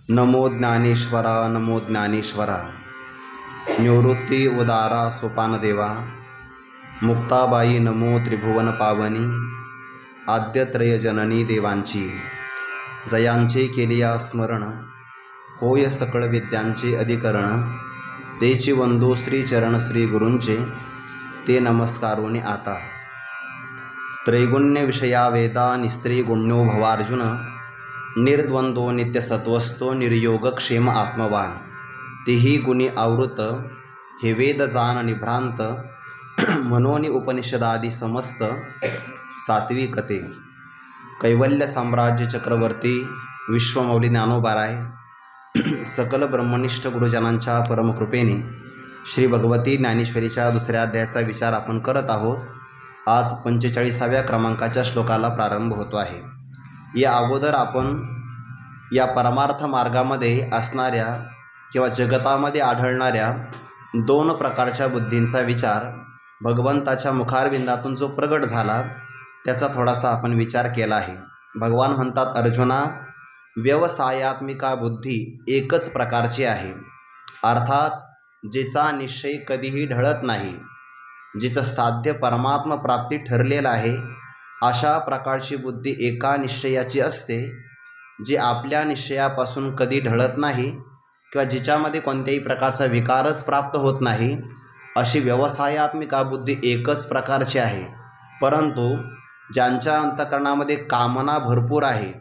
नमो ज्ञानेश्वरा नमो ज्ञानेश्वरा। निवृत्ती उदारा सोपानदेवा। मुक्ताबाई नमो त्रिभुवन पावनी। आद्यत्रय जननी देवांची जयांचे केलिया स्मरण। होय सकळ विद्यांचे अधिकरण। तेची वंदू श्री चरण श्री गुरूंचे ते नमस्कारोनी आता। त्रैगुण्य विषया वेदा निस्त्री गुण्यो भवार्जुन। निर्द्वंदो नित्यसत्वस्थो निर्योगक्षेम आत्मवान। तेही गुणी आवृत हे वेद जान निभ्रांत। मनोनी उपनिषदादी समस्त सात्विकते। कैवल्य साम्राज्य चक्रवर्ती विश्वमौली ज्ञानोबाराय सकल ब्रह्मनिष्ठ गुरुजनांच्या परमकृपेने श्री भगवती ज्ञानेश्वरीच्या दुसऱ्या अध्यायाचा विचार आपण करत आहोत। आज 45व्या क्रमांकाच्या श्लोकाला प्रारंभ होतो आहे। या अगोदर आपण या परमार्थ मार्गामध्ये असणाऱ्या किंवा जगतामध्ये आढळणाऱ्या दोन प्रकारच्या बुद्धींचा विचार भगवंताच्या मुखारविंदातून जो प्रगट झाला त्याचा थोडासा आपण विचार केला आहे। भगवान म्हणतात, अर्जुना, व्यवसायात्मिका बुद्धी एकच प्रकारची आहे, अर्थात जिचा निश्चय कधीही ढळत नाही, जिचं साध्य परमात्मा प्राप्ती ठरलेलं आहे, अशा प्रकारची बुद्धी एका निश्चयाची असते, जी आपल्या निश्चयापासून कधी ढळत नाही किंवा जिच्यामध्ये कोणत्याही प्रकारचा विकारच प्राप्त होत नाही, अशी व्यवसायात्मिका बुद्धी एकच प्रकारची आहे। परंतु ज्यांच्या अंतःकरणामध्ये कामना भरपूर आहे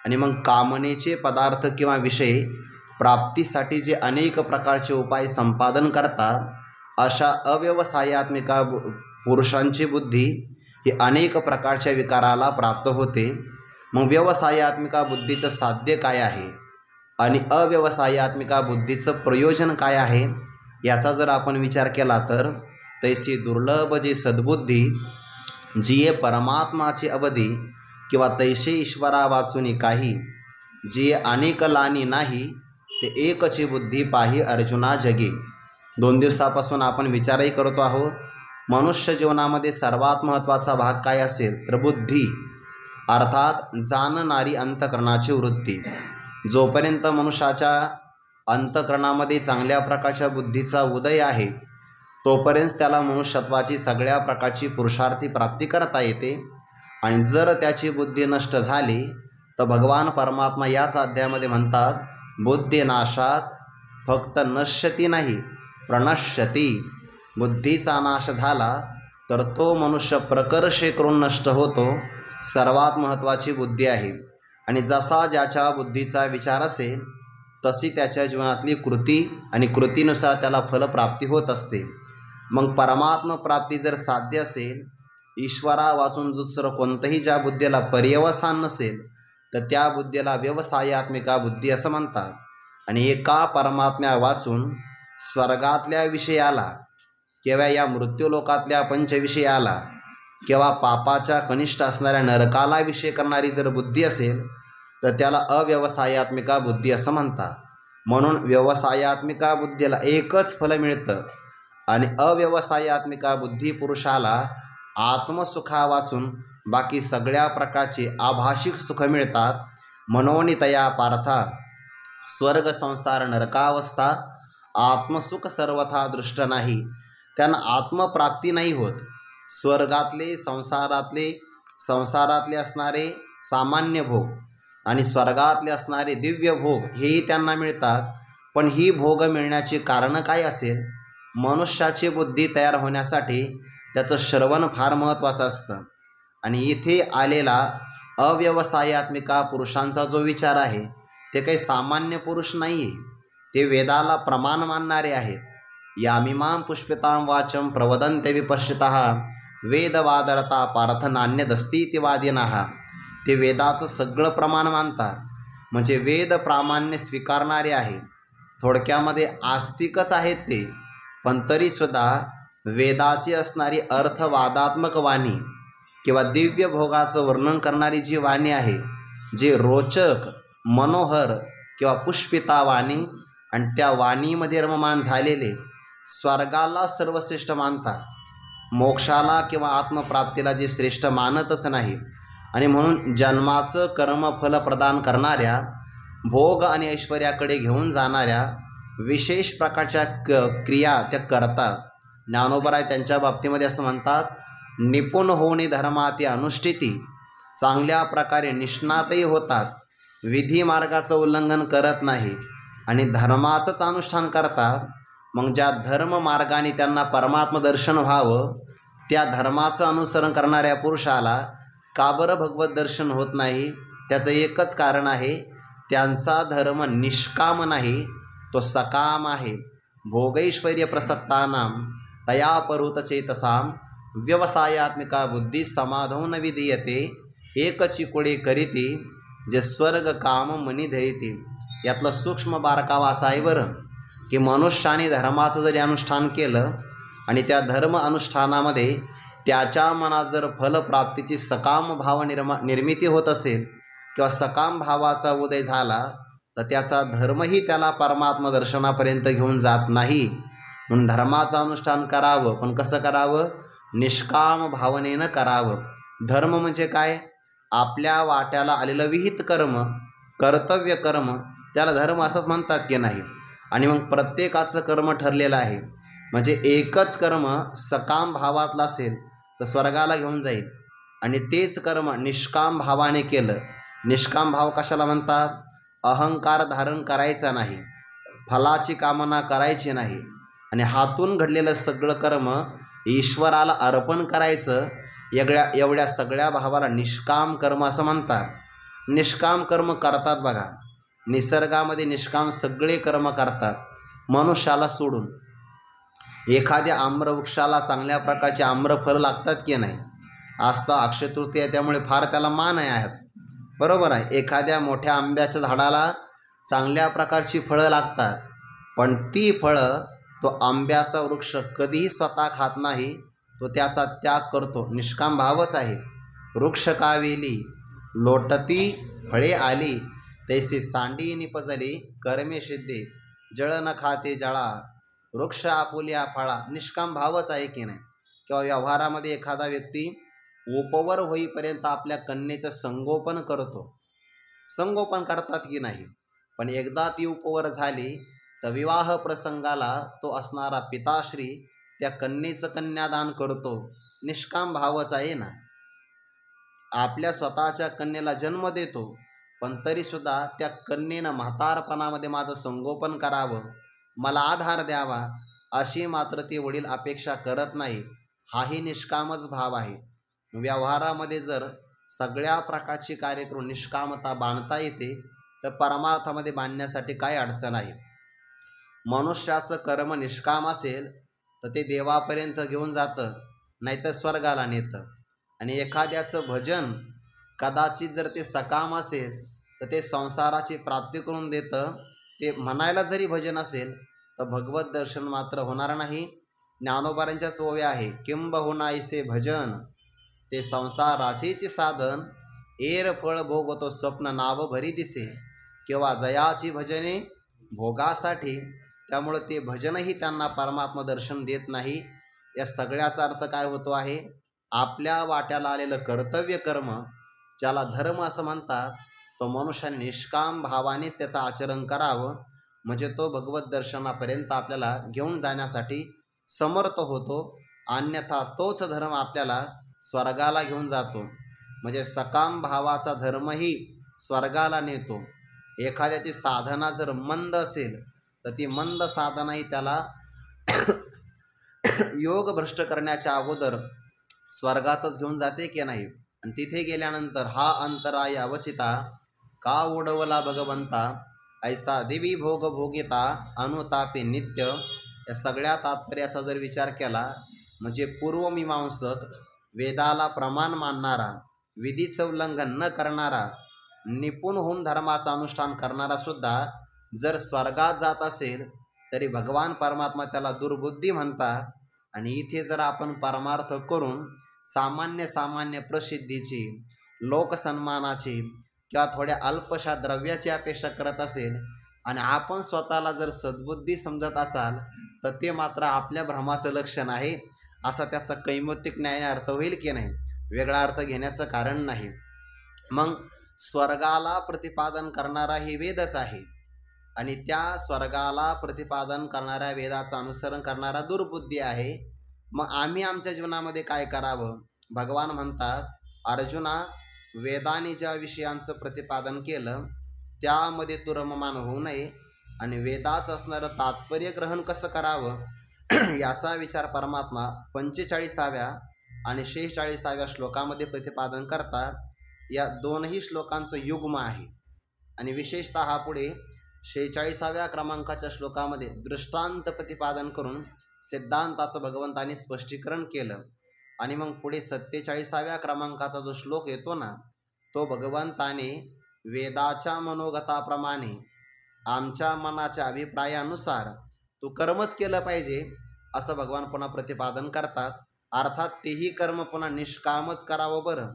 आणि मग कामनेचे पदार्थ किंवा विषय प्राप्तीसाठी जे अनेक प्रकारचे उपाय संपादन करतात, अशा अव्यवसायात्मिका पुरुषांची बुद्धी ही अनेक प्रकारच्या विकाराला प्राप्त होते। मग व्यवसायात्मिका बुद्धीचं साध्य काय आहे आणि अव्यवसायात्मिका बुद्धीचं प्रयोजन काय आहे याचा जर आपण विचार केला तर तैसी दुर्लभ जी सद्बुद्धी जिये परमात्माची अवधी किंवा तैसे ईश्वरा वाचुनी काही, जी अनेक लानी नाही ते एकची बुद्धी पाही अर्जुना जगी। 2 दिवसापासून आपण विचारही करतो आहोत, मनुष्य जीवनामध्ये सर्वात महत्त्वाचा भाग काय असेल तर बुद्धी, अर्थात जाणणारी अंतःकरणाची वृत्ती। जोपर्यंत मनुष्याच्या अंतःकरणामध्ये चांगल्या प्रकारच्या बुद्धीचा उदय आहे तोपर्यंत त्याला मनुष्यत्वाची सगळ्या प्रकारची पुरुषार्थी प्राप्ती करता येते। आणि जर त्याची बुद्धी नष्ट झाली तर भगवान परमात्मा याच अध्यायामध्ये म्हणतात, बुद्धिनाशात फक्त नश्यती नाही प्रणश्यती। बुद्धीचा नाश झाला तर तो मनुष्य प्रकर्षे करून नष्ट होतो। सर्वात महत्त्वाची बुद्धी आहे आणि जसा ज्याच्या बुद्धीचा विचार असेल तशी त्याच्या जीवनातली कृती आणि कृतीनुसार त्याला फलप्राप्ती होत असते। मग परमात्मा प्राप्ती जर साध्य असेल, ईश्वरा वाचून दुसरं कोणतंही ज्या बुद्धीला पर्यवसान नसेल तर त्या बुद्धीला व्यवसायात्मिका बुद्धी असं म्हणतात। आणि एका परमात्म्या वाचून स्वर्गातल्या विषयाला किंवा या मृत्यूलोकातल्या पंचविषयाला किंवा पापाच्या कनिष्ठ असणाऱ्या नरकाला विषय करणारी जर बुद्धी असेल तर त्याला अव्यवसायात्मिका बुद्धी असं म्हणतात। म्हणून व्यवसायात्मिका बुद्धीला एकच फल मिळतं आणि अव्यवसायात्मिका बुद्धी पुरुषाला आत्मसुखा वाचून बाकी सगळ्या प्रकारचे आभाषिक सुख मिळतात। मनोनितया पार्था स्वर्ग संसार नरकावस्था आत्मसुख सर्वथा दृष्ट नाही। त्यांना आत्मप्राप्ती नाही होत। स्वर्गातले संसारातले असणारे सामान्य भोग आणि स्वर्गातले असणारे दिव्य भोग हेही त्यांना मिळतात। पण ही भोग मिळण्याची कारणं काय असेल? मनुष्याची बुद्धी तयार होण्यासाठी त्याचं श्रवण फार महत्त्वाचं असतं। आणि इथे आलेला अव्यवसायात्मिका पुरुषांचा जो विचार आहे ते काही सामान्य पुरुष नाही आहे, ते वेदाला प्रमाण मानणारे आहेत। यामिमां पुष्पितां वाचं प्रवदन्ते विपश्चितः वेदवादरता पार्थ नान्यदस्तीति वादिनः। ते वेदाचं सगळं प्रमाण मानतात, म्हणजे वेद प्रामाण्य स्वीकारणारे आहे। थोडक्यामध्ये आस्तिकच आहेत ते, पण तरीसुद्धा वेदाची असणारी अर्थवादात्मक वाणी किंवा दिव्य भोगाचं वर्णन करणारी जी वाणी आहे, जे रोचक मनोहर किंवा पुष्पिता वाणी आणि त्या वाणीमध्ये रममान झालेले स्वर्गाला सर्वश्रेष्ठ मानतात, मोक्षाला किंवा आत्मप्राप्तीला जे श्रेष्ठ मानतच नाही। आणि म्हणून जन्माचं कर्मफल प्रदान करणाऱ्या भोग आणि ऐश्वर्याकडे घेऊन जाणाऱ्या विशेष प्रकारच्या क्रिया त्या करतात. ज्ञानोबराय त्यांच्या बाबतीमध्ये असं म्हणतात, निपुण होणे धर्माती अनुष्ठिती, चांगल्या प्रकारे निष्णातही होतात, विधी मार्गाचं उल्लंघन करत नाही आणि धर्माचंच अनुष्ठान करतात. मग ज्या धर्म मार्गाने त्यांना परमात्म दर्शन व्हावं त्या धर्माचं अनुसरण करणाऱ्या पुरुषाला का बरं भगवत दर्शन होत नाही? त्याचं एकच कारण आहे, त्यांचा धर्म निष्काम नाही, तो सकाम आहे. भोगैश्वर्य प्रसक्तानां तया परुतचेतसां व्यवसायात्मिका बुद्धी समाधौ न विधीयते, एकचिकुळे करीती जे स्वर्ग काम मनी धरिते. यातलं सूक्ष्म बारकावा असा आहे बरं की मनुष्याने धर्माचं जरी अनुष्ठान केलं आणि त्या धर्म अनुष्ठानामध्ये त्याच्या मनात जर फलप्राप्तीची सकाम भाव निर्मिती होत असेल किंवा सकाम भावाचा उदय झाला तर त्याचा धर्मही त्याला परमात्म दर्शनापर्यंत घेऊन जात नाही. म्हणून धर्माचं अनुष्ठान करावं, पण कसं करावं? निष्काम भावनेनं करावं. धर्म म्हणजे काय? आपल्या वाट्याला आलेलं विहित कर्म, कर्तव्य कर्म, त्याला धर्म असंच म्हणतात की नाही? आणि मग प्रत्येकाचं कर्म ठरलेलं आहे. म्हणजे एकच कर्म सकाम भावातलं असेल तर स्वर्गाला घेऊन जाईल आणि तेच कर्म निष्काम भावाने केलं. निष्काम भाव कशाला म्हणतात? अहंकार धारण करायचा नाही, फलाची कामना करायची नाही आणि हातून घडलेलं सगळं कर्म ईश्वराला अर्पण करायचं. एवढ्या सगळ्या भावाला निष्काम कर्म असं म्हणतात. निष्काम कर्म करतात बघा, निसर्गामध्ये निष्काम सगळे कर्म करतात मनुष्याला सोडून. एखाद्या आम्रवृक्षाला चांगल्या प्रकारचे आम्रफल लागतात की नाही? आजता अक्षय तृतीया, त्यामुळे फार त्याला मान आहे आज, बरोबर आहे. एखाद्या मोठ्या आंब्याच्या झाडाला चांगल्या प्रकारची फळं लागतात, पण ती फळं तो आंब्याचा वृक्ष कधीही स्वतः खात नाही, तो त्याचा त्याग करतो. निष्काम भावच आहे. वृक्ष कावेली लोटती फळे आली, तैसे सांडी निपजली कर्मे सिद्धे, जळ न खाते जळा वृक्ष आपुल्या फळा. निष्काम भावच आहे की नाही? किंवा व्यवहारामध्ये एखादा व्यक्ती उपवर होईपर्यंत आपल्या कन्येचं संगोपन करतो. संगोपन करतात की नाही? पण एकदा ती उपवर झाली तर विवाह प्रसंगाला तो असणारा पिताश्री त्या कन्येचं कन्यादान करतो. निष्काम भावच आहे ना. आपल्या स्वतःच्या कन्येला जन्म देतो, पण तरीसुद्धा त्या कन्येनं म्हातारपणामध्ये माझं संगोपन करावं, मला आधार द्यावा, अशी मात्र ते वडील अपेक्षा करत नाही. हाही निष्कामच भाव आहे. व्यवहारामध्ये जर सगळ्या प्रकारची कार्यक्रम निष्कामता बांधता येते तर परमार्थामध्ये बांधण्यासाठी काय अडचण आहे? मनुष्याचं कर्म निष्काम असेल तर ते देवापर्यंत घेऊन जातं, नाहीतर स्वर्गाला नेतं. आणि एखाद्याचं भजन कदाचित जर ते सकाम असेल तर ते संसाराची प्राप्ती करून देतं. ते म्हणायला जरी भजन असेल तर भगवत दर्शन मात्र होणार नाही. ज्ञानोबारांच्याच ओव्या आहे, किंबहुनाईसे भजन ते संसाराचेच साधन, एर फळ भोगतो स्वप्न नाव भरी दिसे, किंवा जयाची भजने भोगासाठी. त्यामुळं ते भजनही त्यांना परमात्मा दर्शन देत नाही. या सगळ्याचा अर्थ काय होतो आहे? आपल्या वाट्याला आलेलं कर्तव्य कर्म, ज्याला धर्म असं म्हणतात, तो मनुष्याने निष्काम भावाने त्याचं आचरण करावं, म्हणजे तो भगवत दर्शनापर्यंत आपल्याला घेऊन जाण्यासाठी समर्थ होतो. अन्यथा तोच धर्म आपल्याला स्वर्गाला घेऊन जातो. म्हणजे सकाम भावाचा धर्मही स्वर्गाला नेतो. एखाद्याची साधना जर मंद असेल तर ती मंद साधनाही त्याला योग भ्रष्ट करण्याच्या अगोदर स्वर्गातच घेऊन जाते की नाही? आणि तिथे गेल्यानंतर हा अंतराय अवचिता का उडवला भगवंता, ऐसा देवी भोग भोगिता अनुतापे नित्य. या सगळ्या तात्पर्याचा जर विचार केला म्हणजे पूर्वमीमांसक, वेदाला प्रमाण मानणारा, विधीचं उल्लंघन न करणारा, निपुण होऊन धर्माचं अनुष्ठान करणारा सुद्धा जर स्वर्गात जात असेल तरी भगवान परमात्मा त्याला दुर्बुद्धी म्हणतात. आणि इथे जर आपण परमार्थ करून सामान्य प्रसिद्धीची, लोकसन्मानाची किंवा थोड्या अल्पशा द्रव्याची अपेक्षा करत असेल आणि आपण स्वतःला जर सद्बुद्धी समजत असाल तर ते मात्र आपल्या भ्रमाचं लक्षण आहे. असा त्याचा कैमोत्तिक न्यायाने अर्थ होईल की नाही? वेगळा अर्थ घेण्याचं कारण नाही. मग स्वर्गाला प्रतिपादन करणारा हे वेदच आहे आणि त्या स्वर्गाला प्रतिपादन करणाऱ्या वेदाचं अनुसरण करणारा दुर्बुद्धी आहे. मग आम्ही आमच्या जीवनामध्ये काय करावं? भगवान म्हणतात, अर्जुना, वेदाने ज्या विषयांचं प्रतिपादन केलं त्यामध्ये तू रममान होऊ नये आणि वेदाचं असणारं तात्पर्य ग्रहण कसं करावं याचा विचार परमात्मा 45व्या आणि 46व्या श्लोकामध्ये प्रतिपादन करतात. या दोनही श्लोकांचं युग्म आहे आणि विशेषतः पुढे 46व्या क्रमांकाच्या श्लोकामध्ये दृष्टांत प्रतिपादन करून सिद्धांताचं भगवंतांनी स्पष्टीकरण केलं. आणि मग पुढे 47व्या क्रमांकाचा जो श्लोक येतो ना, तो भगवंताने वेदाच्या मनोगताप्रमाणे आमच्या मनाच्या अभिप्रायानुसार तू कर्मच केलं पाहिजे असं भगवान पुन्हा प्रतिपादन करतात. अर्थात तेही कर्म पुन्हा निष्कामच करावं. बरं,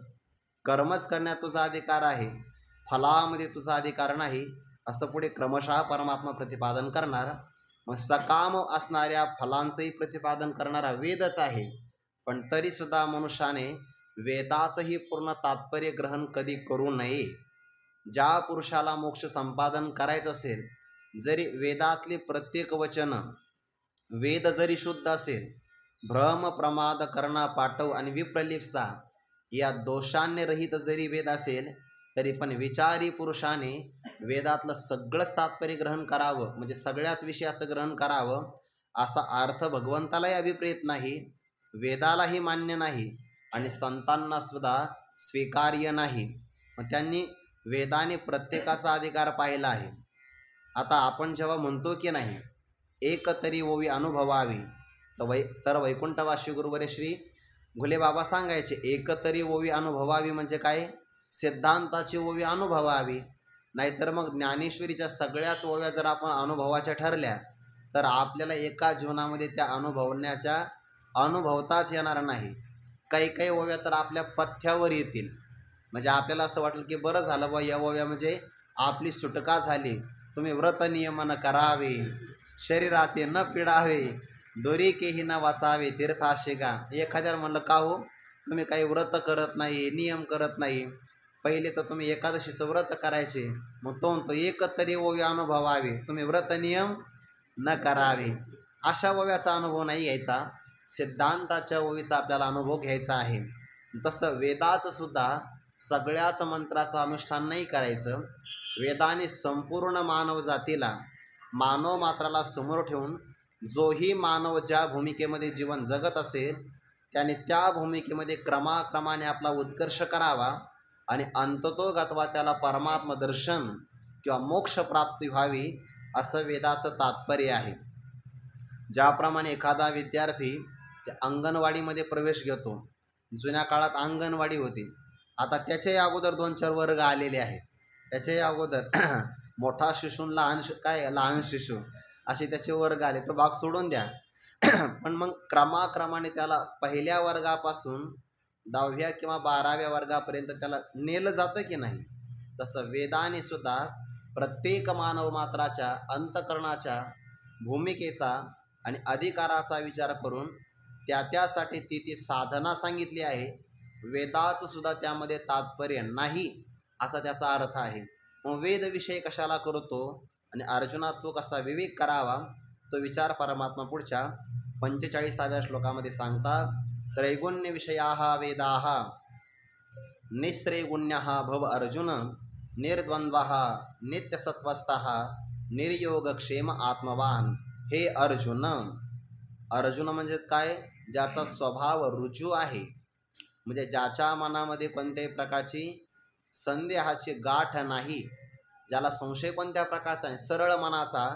कर्मच करण्यात तुझा अधिकार आहे, फलामध्ये तुझा अधिकार नाही असं पुढे क्रमशः परमात्मा प्रतिपादन करणार. मग सकाम असणाऱ्या फलांचंही प्रतिपादन करणारा वेदच आहे. पण तरीसुद्धा मनुष्याने वेदाचंही पूर्ण तात्पर्य ग्रहण कधी करू नये. ज्या पुरुषाला मोक्ष संपादन करायचं असेल, जरी वेदातले प्रत्येक वचन वेद जरी शुद्ध असेल, भ्रम प्रमाद करणा पाठव आणि विप्रलिप्सा या दोषांनी रहित जरी वेद असेल, तरी पण विचारी पुरुषाने वेदातलं सगळंच तात्पर्य ग्रहण करावं, म्हणजे सगळ्याच विषयाचं ग्रहण करावं असा अर्थ भगवंतालाही अभिप्रेत नाही, वेदालाही मान्य नाही आणि संतांना सुद्धा स्वीकार्य नाही. मग त्यांनी वेदाने प्रत्येकाचा अधिकार पाहिला आहे. आता आपण जेव्हा म्हणतो की नाही एक तरी ओवी अनुभवावी, तर वैकुंठवासी गुरुवरे श्री घुलेबाबा सांगायचे, एक तरी ओवी अनुभवावी म्हणजे काय? सिद्धांताची ओवी अनुभवावी. नाहीतर मग ज्ञानेश्वरीच्या सगळ्याच ओव्या जर आपण अनुभवाच्या ठरल्या तर आपल्याला एका जीवनामध्ये त्या अनुभवताच येणार नाही. काही काही ओव्या तर आपल्या पथ्यावर येतील, म्हणजे आपल्याला असं वाटेल की बरं झालं बा, या ओव्या म्हणजे आपली सुटका झाली. तुम्ही व्रत नियमन करावे, शरीराते न पिडावे, दोरी केही न वाचावे, तीर्थाशिगा. एखाद्याला म्हणलं का हो तुम्ही काही व्रत करत नाही, नियम करत नाही, पहिले तर तुम्ही एकादशीचं व्रत करायचे, मग तो म्हणतो एक तरी ओवी अनुभवावे, तुम्ही व्रत नियम न करावे. अशा ओव्याचा अनुभव नाही घ्यायचा, सिद्धांताच्या ओवीचा आपल्याला अनुभव घ्यायचा आहे. तसं वेदाचं सुद्धा सगळ्याच मंत्राचं अनुष्ठान नाही करायचं. वेदाने संपूर्ण मानव जातीला, मानव मात्राला समोर ठेवून जोही मानव ज्या भूमिकेमध्ये जीवन जगत असेल त्याने त्या भूमिकेमध्ये क्रमाक्रमाने आपला उत्कर्ष करावा आणि अंततोगत्वा त्याला परमात्म दर्शन किंवा मोक्ष प्राप्ती व्हावी असं वेदाचं तात्पर्य आहे. ज्याप्रमाणे एखादा विद्यार्थी त्या अंगणवाडीमध्ये प्रवेश घेतो, जुन्या काळात अंगणवाडी होती, आता त्याच्याही अगोदर 2-4 वर्ग आलेले आहेत. त्याच्याही अगोदर मोठा शिशू, लहान शिशू असे त्याचे वर्ग आले, तो भाग सोडून द्या. पण मग क्रमाक्रमाने त्याला पहिल्या वर्गापासून 10व्या किंवा 12व्या वर्गापर्यंत त्याला नेलं जातं की नाही, तसं वेदाने सुद्धा प्रत्येक मानव मात्राच्या अंतकरणाच्या भूमिकेचा आणि अधिकाराचा विचार करून त्यासाठी ती साधना सांगितली आहे. वेदाचं सुद्धा त्यामध्ये तात्पर्य नाही असा त्याचा अर्थ आहे. मग वेद विषय कशाला करतो आणि अर्जुना तू कसा विवेक करावा, तो विचार परमात्मा पुढच्या 45व्या श्लोकामध्ये सांगतात. त्रैगुण्य विषयाः वेदाः निस्त्रैगुण्यः भव अर्जुन, निर्द्वंद्वः नित्यसत्वस्थः निर्योगक्षेम आत्मवान. हे अर्जुन, अर्जुन म्हणजेच काय? ज्याचा स्वभाव रुजू आहे, म्हणजे ज्याच्या मनामध्ये कोणत्याही प्रकारची संदेहाची गाठ नाही, ज्याला संशय कोणत्या प्रकारचा नाही, सरळ मनाचा,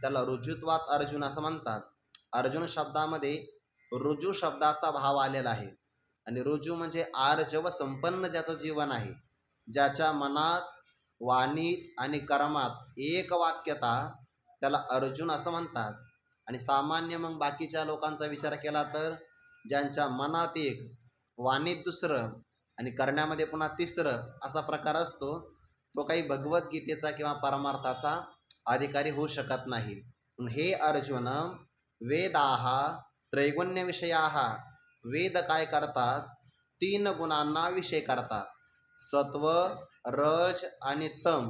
त्याला रुजुत्वात अर्जुन असं म्हणतात. अर्जुन शब्दामध्ये रुजू शब्दाचा भाव आलेला आहे आणि रुजू म्हणजे आर्जव संपन्न ज्याचं जीवन आहे, ज्याच्या मनात, वाणीत आणि कर्मात एक वाक्यता, त्याला अर्जुन असं म्हणतात. आणि सामान्य मग बाकीच्या लोकांचा विचार केला तर ज्यांच्या मनात एक, वाणीत दुसरं आणि करण्यामध्ये पुन्हा तिसरंच असा प्रकार असतो, तो काही भगवद्गीतेचा किंवा परमार्थाचा अधिकारी होऊ शकत नाही. हे अर्जुन, वेदाः त्रैगुण्य विषयाः, वेद काय करतात? 3 गुणांना विषय करतात. सत्व, रज आणि तम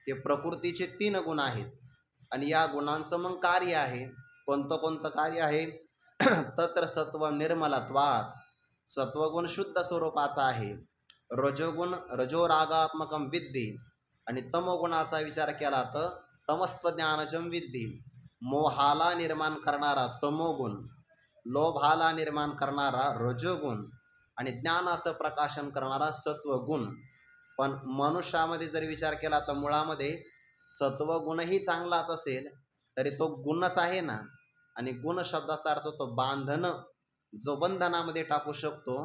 हे प्रकृतीचे 3 गुण आहेत. आणि या गुणांचं मग कार्य आहे. कोणतं कोणतं कार्य आहे? तत्र सत्व निर्मलत्वात्, सत्वगुण शुद्ध स्वरूपाचा आहे. रजोगुण रजोरागात्मकम विद्धी, आणि तमोगुणाचा विचार केला तर तमस्त्वज्ञानजम विद्धी, मोहाला निर्माण करणारा तमोगुण, लोभाला निर्माण करणारा रजोगुण आणि ज्ञानाचं प्रकाशन करणारा सत्वगुण. पण मनुष्यामध्ये जर विचार केला तर मुळामध्ये सत्वगुणही चांगलाच असेल तरी तो गुणच आहे ना. आणि गुण शब्दाचा अर्थ तो बांधन, जो बंधनामध्ये टाकू शकतो.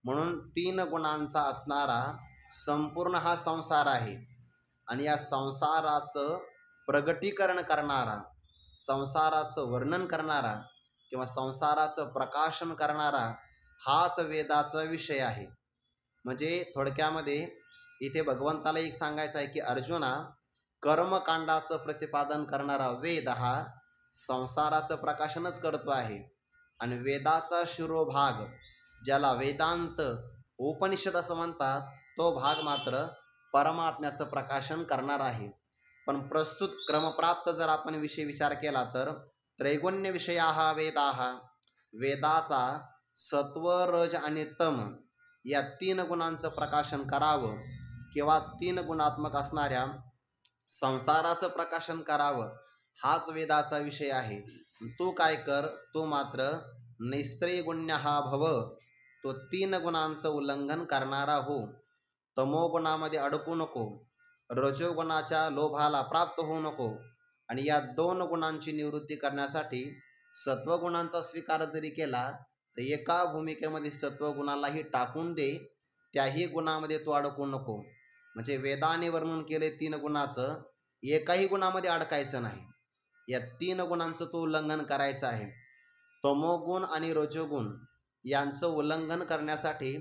म्हणून 3 गुणांचा असणारा संपूर्ण हा संसार आहे. आणि या संसाराचं प्रगटीकरण करणारा, संसाराचं वर्णन करणारा किंवा संसाराचं प्रकाशन करणारा हाच वेदाचा विषय आहे. म्हणजे थोडक्यामध्ये इथे भगवंताला एक सांगायचं आहे की अर्जुना, कर्मकांडाचं प्रतिपादन करणारा वेद हा संसाराचं प्रकाशनच करतो आहे. आणि वेदाचा शिरोभाग, ज्याला वेदांत उपनिषद असं म्हणतात, तो भाग मात्र परमात्म्याचं प्रकाशन करणार आहे. पण प्रस्तुत क्रमप्राप्त जर आपण विचार केला तर त्रैगुण्य विषयाः वेदाः, वेदाचा सत्व, रज आणि तम या 3 गुणांचं प्रकाशन करावं किंवा 3 गुणात्मक असणाऱ्या संसाराचं प्रकाशन करावं, हाच वेदाचा विषय आहे. तू काय कर, तू मात्र नैस्त्रैगुण्यः भव, तो 3 गुणांचं उल्लंघन करणारा हो. तमोगुणामध्ये अडकू नको, रजोगुणाच्या लोभाला प्राप्त होऊ नको. आणि या 2 गुणांची निवृत्ती करण्यासाठी सत्वगुणांचा स्वीकार जरी केला तर एका भूमिकेमध्ये सत्वगुणालाही टाकून दे, त्याही गुणामध्ये तू अडकू नको. म्हणजे वेदाने वर्णन केले 3 गुणाचं, एकाही गुणामध्ये अडकायचं नाही. या 3 गुणांचं तू उल्लंघन करायचं आहे. तमोगुण आणि रजोगुण यांचं उल्लंघन करण्यासाठी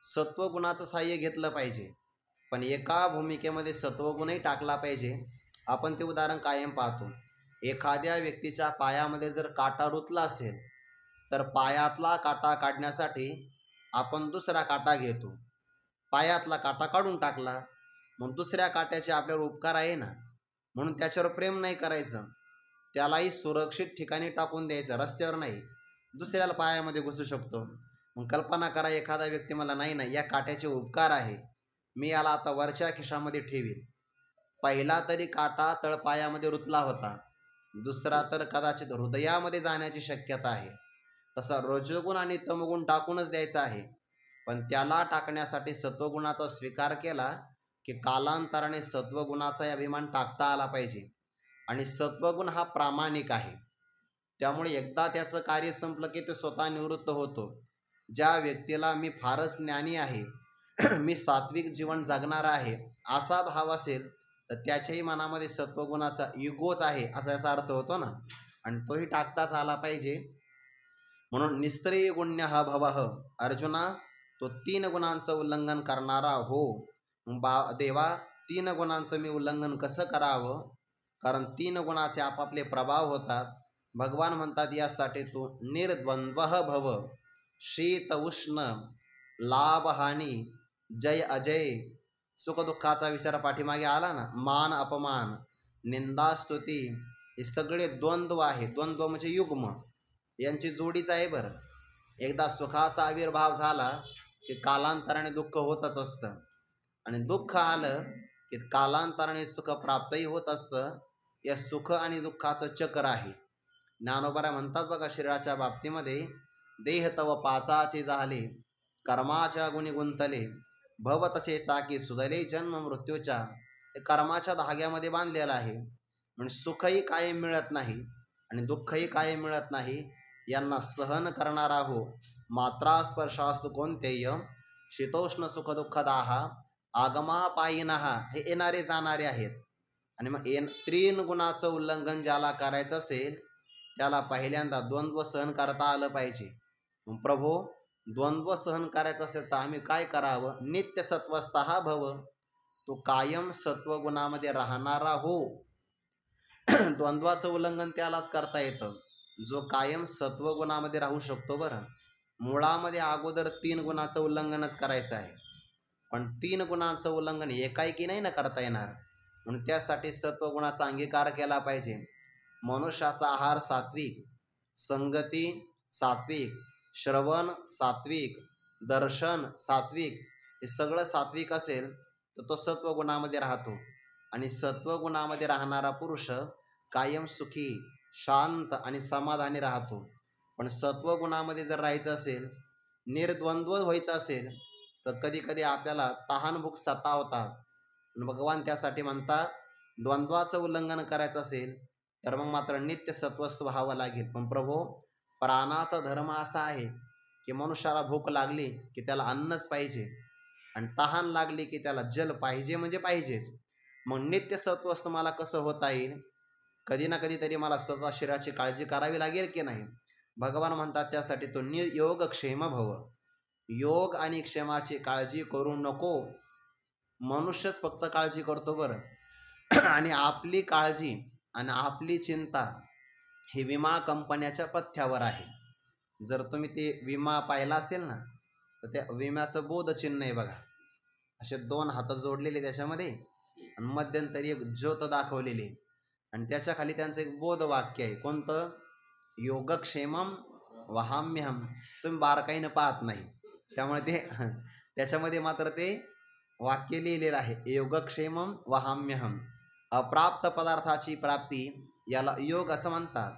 सत्वगुणाचं साह्य घेतलं पाहिजे. पण एका भूमिकेमध्ये सत्वगुणही टाकला पाहिजे. आपण ते उदाहरण कायम पाहतो. एखाद्या व्यक्तीच्या पायामध्ये जर काटा रुतला असेल तर पायातला काटा काढण्यासाठी आपण दुसरा काटा घेतो. पायातला काटा काढून टाकला, मग दुसऱ्या काट्याचे आपल्यावर उपकार आहे ना, म्हणून त्याच्यावर प्रेम नाही करायचं. त्यालाही सुरक्षित ठिकाणी टाकून द्यायचं, रस्त्यावर नाही. दुसऱ्याला पायामध्ये घुसू शकतो. मग कल्पना करा, एखादा व्यक्ती मला नाही ना, या काट्याचे उपकार आहे, मी याला आता वरच्या खिशामध्ये ठेवीन. पहिला तरी काटा तळपायामध्ये रुतला होता, दुसरा तर कदाचित हृदयामध्ये जाण्याची शक्यता आहे. तसा रजोगुण आणि तमगुण टाकूनच द्यायचा आहे. पण त्याला टाकण्यासाठी सत्वगुणाचा स्वीकार केला की कालांतराने सत्वगुणाचा अभिमान टाकता आला पाहिजे. आणि सत्वगुण हा प्रामाणिक आहे, त्यामुळे एकदा त्याचं कार्य संपलं की तो स्वतः निवृत्त होतो. ज्या व्यक्तीला मी फारच ज्ञानी आहे, मी सात्विक जीवन जगणारा आहे, असा भाव असेल तर त्याच्याही मनामध्ये सत्वगुणाचा इगोच आहे असा याचा अर्थ होतो ना. आणि तोही टाकताच आला पाहिजे. म्हणून निस्त्रैगुण्य हा भवः, अर्जुना तो 3 गुणांचं उल्लंघन करणारा हो. देवा, 3 गुणांचं मी उल्लंघन कसं करावं? कारण 3 गुणाचे आपापले प्रभाव होतात. भगवान म्हणतात यासाठी तू निर्द्वंद्वः भव, शीत उष्ण, लाभ हानी, जय अजय, सुखदुःखाचा विचार पाठीमागे आला ना. मान अपमान, निंदा स्तुती, हे सगळे द्वंद्व आहे. द्वंद्व म्हणजे युग्म, यांची जोडीच आहे बरं. एकदा सुखाचा आविर्भाव झाला की कालांतराने दुःख होतच असतं, आणि दुःख आलं की कालांतराने सुख प्राप्तही होत असतं. या सुख आणि दुःखाचं चक्र आहे. ज्ञानोबा म्हणतात बघा शरीराच्या बाबतीमध्ये, देह तव पाचाचे झाले, कर्माच्या गुणी गुंतले, भव तसे चाकी सुधले जन्म मृत्यूच्या. हे कर्माच्या धाग्यामध्ये बांधलेलं आहे. म्हणजे सुखही कायम मिळत नाही आणि दुःखही कायम मिळत नाही. यांना सहन करणारा हो. मात्रा स्पर्शासु कोणतेय, शीतोष्ण सुख दुःखदाहा, आगमा पायीनहा, हे येणारे जाणारे आहेत. आणि मग 3 गुणाचं उल्लंघन ज्याला करायचं असेल त्याला पहिल्यांदा द्वंद्व सहन करता आलं पाहिजे. प्रभो, द्वंद्व सहन करायचं असेल तर आम्ही काय करावं? नित्य सत्वस्थः भव, तो कायम सत्वगुणामध्ये राहणारा हो. द्वंद्वाचं उल्लंघन त्यालाच करता येतं जो कायम सत्वगुणामध्ये राहू शकतो. बरं, मुळामध्ये अगोदर 3 गुणाचं उल्लंघनच करायचं आहे. पण 3 गुणांचं उल्लंघन एकाएकी नाही ना करता येणार, म्हणून त्यासाठी सत्वगुणाचा अंगीकार केला पाहिजे. मनुष्याचा आहार सात्विक, संगती सात्विक, श्रवण सात्विक, दर्शन सात्विक, हे सगळं सात्विक असेल तर तो सत्वगुणामध्ये राहतो. आणि सत्वगुणामध्ये राहणारा पुरुष कायम सुखी, शांत आणि समाधानी राहतो. पण सत्वगुणामध्ये जर राहायचं असेल, निर्द्वंद्व व्हायचं असेल, तर कधी कधी आपल्याला तहानभूक सतावतात. भगवान त्यासाठी म्हणतात, द्वंद्वाचं उल्लंघन करायचं असेल तर मग मात्र नित्य सत्वस्थ व्हावं लागेल. पण प्रभो, प्राणाचा धर्म असा आहे की मनुष्याला भूक लागली की त्याला अन्नच पाहिजे, आणि तहान लागली की त्याला जल पाहिजे म्हणजे पाहिजेच. मग नित्य सत्वस्थ मला कसं होता येईल? कधी ना कधीतरी मला स्वतः शरीराची काळजी करावी लागेल की नाही? भगवान म्हणतात त्यासाठी तो निर्योग क्षेम भव. योग आणि क्षेमाची काळजी करू नको. मनुष्यच फक्त काळजी करतो बरं. आणि आपली काळजी आणि आपली चिंता ही विमा कंपन्याच्या पथ्यावर आहे. जर तुम्ही ते विमा पाहिला असेल ना, तर त्या विम्याचं बोधचिन्ह आहे बघा. असे 2 हात जोडलेले त्याच्यामध्ये, आणि मध्यंतरी एक ज्योत दाखवलेली, आणि त्याच्या खाली त्यांचं एक बोध वाक्य आहे. कोणतं? योगक्षेमम वहाम्यहम. तुम्ही बारकाईनं पाहत नाही, त्यामुळे ते त्याच्यामध्ये मात्र ते वाक्य लिहिलेलं आहे, योगक्षेमम वहाम्यहम. अप्राप्त पदार्थाची प्राप्ती याला योग असं म्हणतात,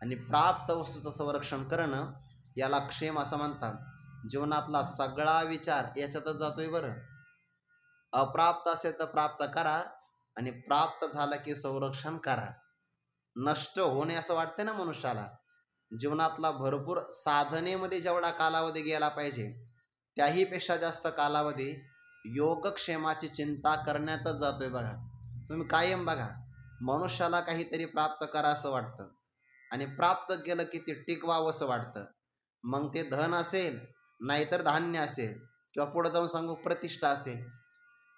आणि प्राप्त वस्तूचं संरक्षण करणं याला क्षेम असं म्हणतात. जीवनातला सगळा विचार याच्यातच जातोय बरं. अप्राप्त असेल तर प्राप्त करा, आणि प्राप्त झालं की संरक्षण करा. नष्ट होणे असं वाटतं ना मनुष्याला. जीवनातला भरपूर साधनेमध्ये जेवढा कालावधी गेला पाहिजे, त्याहीपेक्षा जास्त कालावधी योगक्षेमाची चिंता करण्यातच जातोय बघा. तुम्ही कायम बघा, मनुष्याला काहीतरी प्राप्त करा असं वाटतं, आणि प्राप्त केलं की ते टिकवावं असं वाटतं. मग ते धन असेल, नाहीतर धान्य असेल, किंवा पुढे जाऊन सांगू प्रतिष्ठा असेल.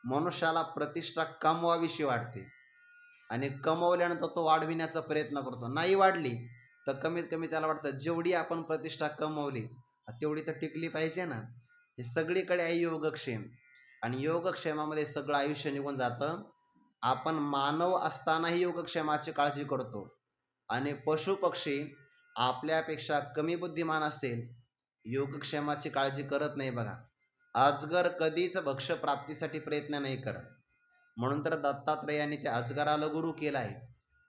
मनुष्याला प्रतिष्ठा कमवावीशी वाटते, आणि कमवल्यानंतर तो वाढविण्याचा प्रयत्न करतो. नाही वाढली तर कमीत कमी त्याला वाटतं जेवढी आपण प्रतिष्ठा कमवली तेवढी तर टिकली पाहिजे ना. हे सगळीकडे आहे योगक्षेम, आणि योगक्षेमामध्ये सगळं आयुष्य निघून जातं. आपण मानव असतानाही योगक्षेमाची काळजी करतो, आणि पशुपक्षी आपल्यापेक्षा कमी बुद्धिमान असतील, योगक्षेमाची काळजी करत नाही बघा. अजगर कधीच भक्ष्यप्राप्तीसाठी प्रयत्न नाही करत, म्हणून तर दत्तात्रेयांनी त्या अजगराला गुरु केला आहे.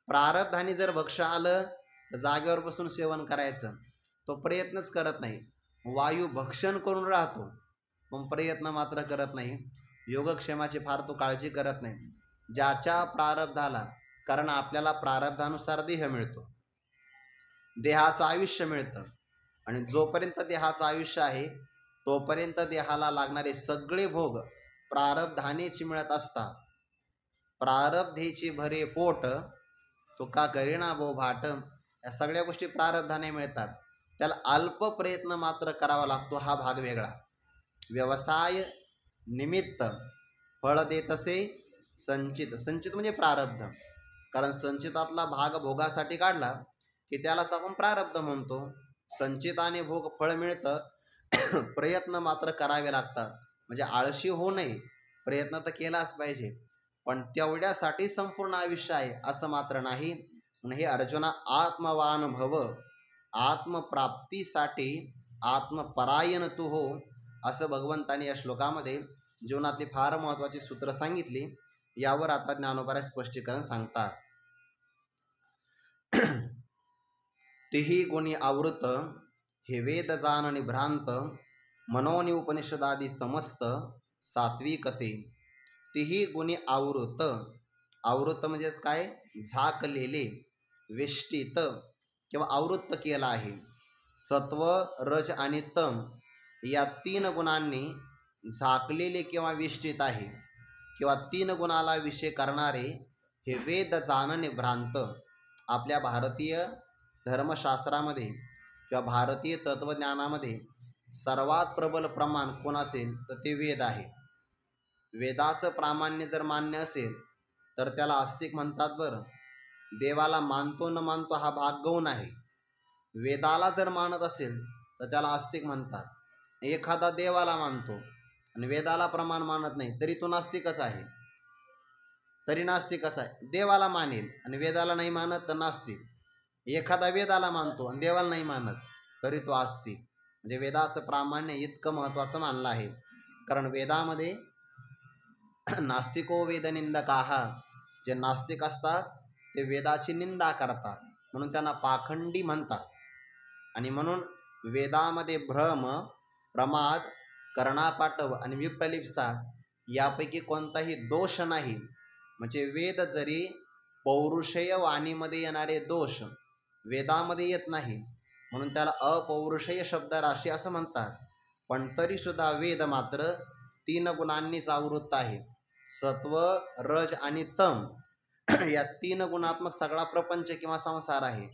प्रारब्धाने जर भक्ष्य आलं तर जागेवर बसून सेवन करायचं, तो प्रयत्नच करत नाही. वायू भक्षण करून राहतो, पण प्रयत्न मात्र करत नाही. योगक्षेमाची फार तो काळजी करत नाही. ज्याच्या प्रारब्धाला, कारण आपल्याला प्रारब्धानुसार देह मिळतो, देहाचं आयुष्य मिळतं, आणि जोपर्यंत देहाचं आयुष्य आहे तोपर्यंत देहाला लागणारे सगळे भोग प्रारब्धानेच मिळत असतात. प्रारब्धेची भरे पोट, तो का करीना भो भाट. या सगळ्या गोष्टी प्रारब्धाने मिळतात. त्याला अल्प प्रयत्न मात्र करावा लागतो, हा भाग वेगळा. व्यवसाय निमित्त फळ देतसे संचित. संचित म्हणजे प्रारब्ध, कारण संचितातला भाग भोगासाठी काढला की त्यालाच आपण प्रारब्ध म्हणतो. संचिताने भोग फळ मिळतं, प्रयत्न मात्र करावे लागतात. म्हणजे आळशी होऊ नये, प्रयत्न तर केलाच पाहिजे, पण तेवढ्यासाठी संपूर्ण आयुष्य आहे असं मात्र नाही. म्हणून हे अर्जुना, आत्मवान भव. आत्मप्राप्तीसाठी आत्मपरायण तू हो, असं भगवंतांनी या श्लोकामध्ये जीवनातली फार महत्त्वाची सूत्र सांगितली. यावर आता ज्ञानोबाराय स्पष्टीकरण सांगतात. तिही गुणी आवृत, हे वेद जाण आणि भ्रांत, मनोनी उपनिषदादी समस्त सात्विकते. तिही गुणी आवृत. आवृत म्हणजेच काय? झाकलेले, वेष्टित किंवा आवृत्त केला आहे. सत्व, रज आणि तम या 3 गुणांनी झाकलेले किंवा वेष्टित आहे, किंवा 3 गुणाला विषय करणारे हे वेद जाणणे भ्रांत. आपल्या भारतीय धर्मशास्त्रामध्ये किंवा भारतीय तत्त्वज्ञानामध्ये सर्वात प्रबल प्रमाण कोण असेल तर ते वेद आहे. वेदाचं प्रामाण्य जर मान्य असेल तर त्याला आस्तिक म्हणतात बरं. देवाला मानतो न मानतो हा भाग गौण आहे. वेदाला जर मानत असेल तर त्याला आस्तिक म्हणतात. एखादा देवाला मानतो आणि वेदाला प्रमाण मानत नाही तरी तो नास्तिकच आहे, देवाला मानेल आणि वेदाला नाही मानत तर नास्तिक. एखादा वेदाला मानतो आणि देवाला नाही मानत तरी तो आस्तिक. म्हणजे वेदाचं प्रामाण्य इतकं महत्त्वाचं मानलं आहे. कारण वेदामध्ये नास्तिको वेदनिंदकाः, जे नास्तिक असतात ते वेदाची निंदा करतात म्हणून त्यांना पाखंडी म्हणतात. आणि म्हणून वेदामध्ये भ्रम, प्रमाद, कर्णापाटव आणि विप्रलिप्सा यापैकी कोणताही दोष नाही. म्हणजे वेद जरी पौरुषेय वाणीमध्ये येणारे दोष वेदामध्ये येत नाही म्हणून त्याला अपौरुषेय शब्दराशी असं म्हणतात. पण तरीसुद्धा वेद मात्र 3 गुणांनीच आवृत्त आहे. सत्व, रज आणि तम या 3 गुणात्मक सगळा प्रपंच किंवा संसार आहे.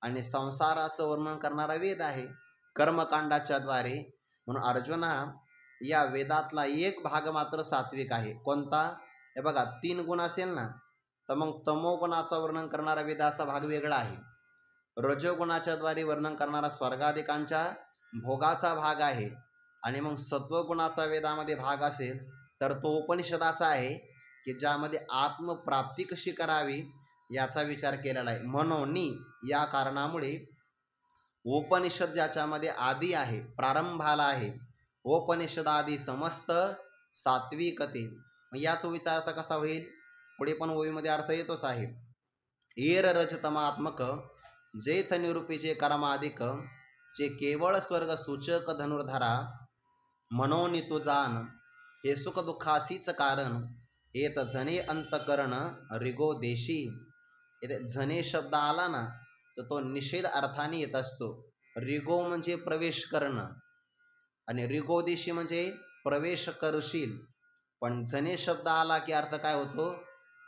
आणि संसाराचं वर्णन करणारा वेद आहे कर्मकांडाच्या द्वारे. म्हणून अर्जुना, या वेदातला एक भाग मात्र सात्विक आहे. कोणता? हे बघा, 3 गुण असेल ना तर मग तमोगुणाचं वर्णन करणारा वेदाचा भाग वेगळा आहे. रजोगुणाच्या द्वारे वर्णन करणारा स्वर्गादिकांच्या भोगाचा भाग आहे. आणि मग सत्वगुणाचा वेदामध्ये भाग असेल तर तो उपनिषदाचा आहे की ज्यामध्ये आत्मप्राप्ती कशी करावी याचा विचार केलेला आहे. म्हणून या कारणामुळे उपनिषद ज्याच्यामध्ये आदी आहे, प्रारंभाला आहे, उपनिषदादी समस्त सात्विकते. याचा विचार अर्थ कसा होईल? पुढे पण ओवीमध्ये अर्थ येतोच आहे. एर रजतमात्मक जेथ निरूपीचे कर्माधिक, जे केवळ स्वर्ग सूचक धनुर्धरा, मनोनी तू जान, हे सुख दुःखासीच कारण, येत झने अंतकरण रिगो देशी. येथे झने शब्द आला ना तर तो निषेध अर्थाने येत असतो. रिगो म्हणजे प्रवेश करणं आणि रिगो देशी म्हणजे प्रवेश करशील. पण झने शब्द आला की अर्थ काय होतो?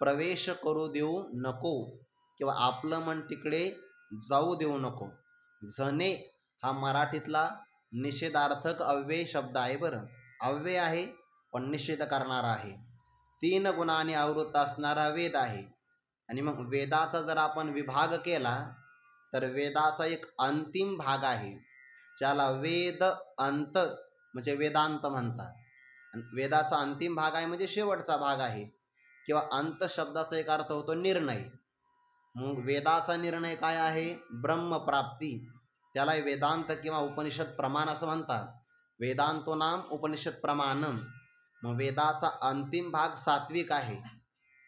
प्रवेश करू देऊ नको किंवा आपलं मन तिकडे जाऊ देऊ नको. झने हा मराठीतला निषेधार्थक अव्यय शब्द आहे. बरं, अव्यय आहे पण निषेध करणारा आहे. 3 गुणांनी आवृत्त असणारा वेद आहे. आणि मग वेदाचा जर आपण विभाग केला तर वेदाचा एक अंतिम भाग आहे ज्याला वेद अंत म्हणजे वेदांत म्हणतात. वेदाचा अंतिम भाग आहे म्हणजे शेवटचा भाग आहे किंवा अंत शब्दाचा एक अर्थ होतो निर्णय. मग वेदाचा निर्णय काय आहे? ब्रह्मप्राप्ती. त्याला वेदांत किंवा उपनिषद प्रमाण असं म्हणतात. वेदांतो नाम उपनिषद प्रमाणम. मग वेदाचा अंतिम भाग सात्विक आहे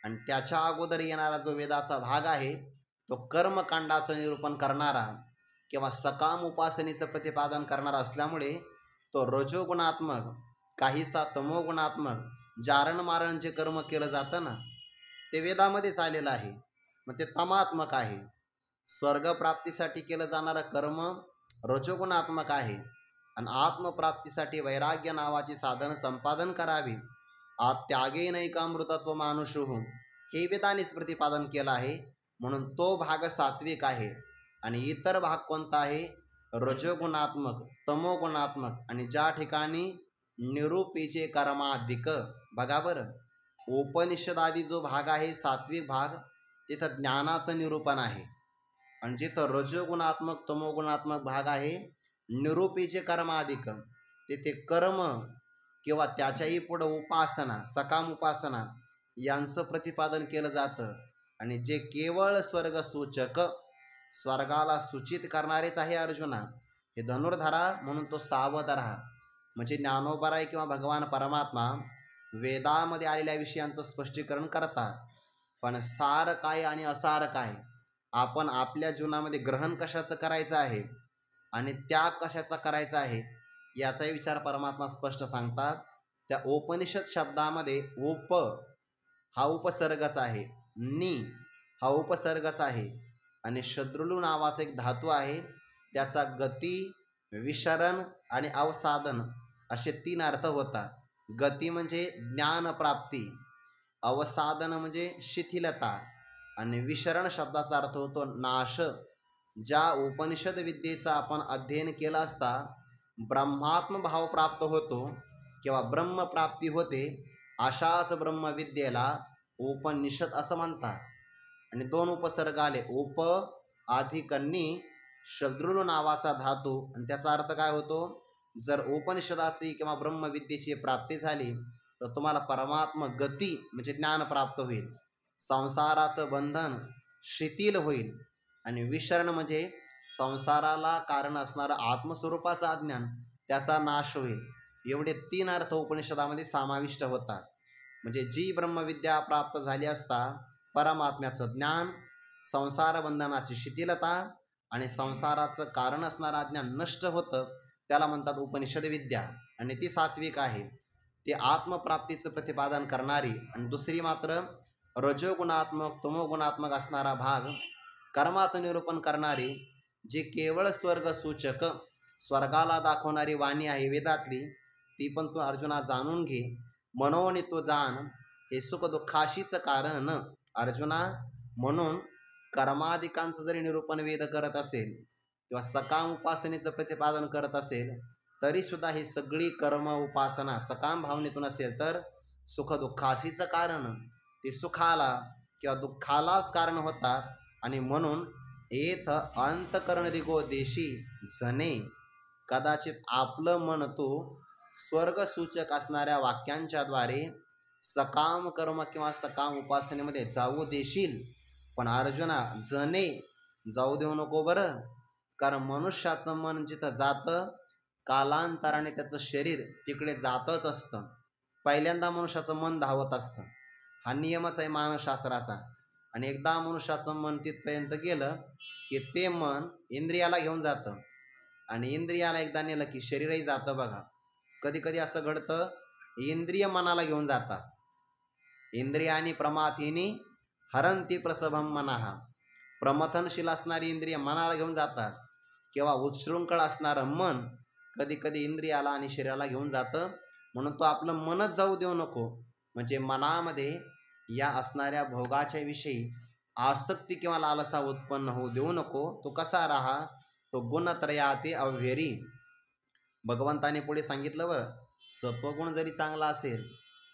आणि त्याच्या अगोदर येणारा जो वेदाचा भाग आहे तो कर्मकांडाचं निरूपण करणारा किंवा सकाम उपासनेचं प्रतिपादन करणारा असल्यामुळे तो रजोगुणात्मक, काहीसा तमोगुणात्मक, जारण मारण जे कर्म केलं जातं ना ते वेदामध्येच आलेलं आहे. मग ते तमात्मक आहे. स्वर्गप्राप्तीसाठी केलं जाणारं कर्म रजोगुणात्मक आहे आणि आत्मप्राप्तीसाठी वैराग्य नावाची साधन संपादन करावी. त्यागे नैकामृतत्व मानुषुः हे वेदानेच प्रतिपादन केलं आहे म्हणून तो भाग सात्विक आहे. आणि इतर भाग कोणता आहे? रजोगुणात्मक, तमोगुणात्मक आणि ज्या ठिकाणी निरूपीचे कर्माधिक. बघा बरं, उपनिषदादी जो भाग आहे सात्विक भाग तिथं ज्ञानाचं निरूपण आहे आणि जिथं रजोगुणात्मक तमोगुणात्मक भाग आहे निरूपीचे कर्माधिक तिथे कर्म किंवा त्याच्याही पुढं उपासना, सकाम उपासना यांचं प्रतिपादन केलं जातं. आणि जे केवळ स्वर्गसूचक, स्वर्गाला सूचित करणारेच आहे अर्जुना. हे धनुर्धरा म्हणून तो सावध राहा. म्हणजे ज्ञानोबराय किंवा भगवान परमात्मा वेदामध्ये आलेल्या विषयांचं स्पष्टीकरण करतात. पण सार काय आणि असार काय, आपण आपल्या जीवनामध्ये ग्रहण कशाचं करायचं आहे आणि त्याग कशाचा करायचा आहे याचाही विचार परमात्मा स्पष्ट सांगतात. त्या उपनिषद शब्दामध्ये उप हा उपसर्गच आहे, नि हा उपसर्गच आहे आणि शत्रुलू नावाचा एक धातू आहे. त्याचा गती, विशरण आणि अवसाधन असे 3 अर्थ होतात. गती म्हणजे ज्ञानप्राप्ती, अवसाधन म्हणजे शिथिलता आणि विशरण शब्दाचा अर्थ होतो नाश. ज्या उपनिषद विद्येचा आपण अध्ययन केला असता ब्रह्मात्म भाव प्राप्त होतो किंवा ब्रह्मप्राप्ती होते, अशाच ब्रह्मविद्येला उपनिषद असं म्हणतात. आणि 2 उपसर्ग आले, उप अधिक नि, शत्रुलू नावाचा धातू आणि त्याचा अर्थ काय होतो? जर उपनिषदाची किंवा ब्रह्मविद्येची प्राप्ती झाली तर तुम्हाला परमात्मा गती म्हणजे ज्ञान प्राप्त होईल, संसाराचं बंधन शिथिल होईल आणि विसरण म्हणजे संसाराला कारण असणारं आत्मस्वरूपाचं अज्ञान त्याचा नाश होईल. एवढे 3 अर्थ उपनिषदामध्ये समाविष्ट होतात. म्हणजे जी ब्रह्मविद्या प्राप्त झाली असता परमात्म्याचं ज्ञान, संसार बंधनाची शिथिलता आणि संसाराचं कारण असणारं अज्ञान नष्ट होतं, त्याला म्हणतात उपनिषद विद्या. आणि ती सात्विक आहे, ती आत्मप्राप्तीचं प्रतिपादन करणारी. आणि दुसरी मात्र रजोगुणात्मक तमोगुणात्मक असणारा भाग कर्माचं निरूपण करणारी, जी केवळ स्वर्गसूचक स्वर्गाला दाखवणारी वाणी आहे वेदातली, ती पण तू अर्जुना जाणून घे. मनोनी तो जाण हे सुखदुःखाशीच कारण. अर्जुना, म्हणून कर्माधिकांचं जरी निरूपण वेद करत असेल किंवा सकाम उपासनेचं प्रतिपादन करत असेल तरीसुद्धा ही सगळी कर्म उपासना सकाम भावनेतून असेल तर सुखदुःखाशीच कारण. ते सुखाला किंवा दुःखालाच कारण होतात. आणि म्हणून एथ अंतकरण रिगो देशी जने, कदाचित आपलं मन तो स्वर्गसूचक असणाऱ्या वाक्यांच्याद्वारे सकाम कर्म किंवा सकाम उपासनेमध्ये जाऊ देशील. पण अर्जुना, जने जाऊ देऊ नको बरं. कारण मनुष्याचं मन जिथं जातं कालांतराने त्याचं शरीर तिकडे जातच असतं. पहिल्यांदा मनुष्याचं मन धावत असतं, हा नियमच आहे मानसशास्त्राचा. आणि एकदा मनुष्याचं मन तिथपर्यंत गेलं की ते मन इंद्रियाला घेऊन जातं. आणि इंद्रियाला एकदा नेलं की शरीरही जातं. बघा, कधी कधी असं घडतं, इंद्रिय मनाला घेऊन जातात. इंद्रियानी प्रमाथिनी हरंती प्रसभम मनाहा, प्रमथनशील असणारी इंद्रिय मनाला घेऊन जातात. किंवा उच्छृंखळ असणारं मन कधी कधी इंद्रियाला आणि शरीराला घेऊन जातं. म्हणून तो आपलं मनच जाऊ देऊ नको. म्हणजे मनामध्ये या असणाऱ्या भोगाच्या विषयी आसक्ती किंवा लालसा उत्पन्न होऊ देऊ नको. तो कसा राहा, तो गुणत्रयाते अव्यरी. भगवंताने पुढे सांगितलं बरं, सत्वगुण जरी चांगला असेल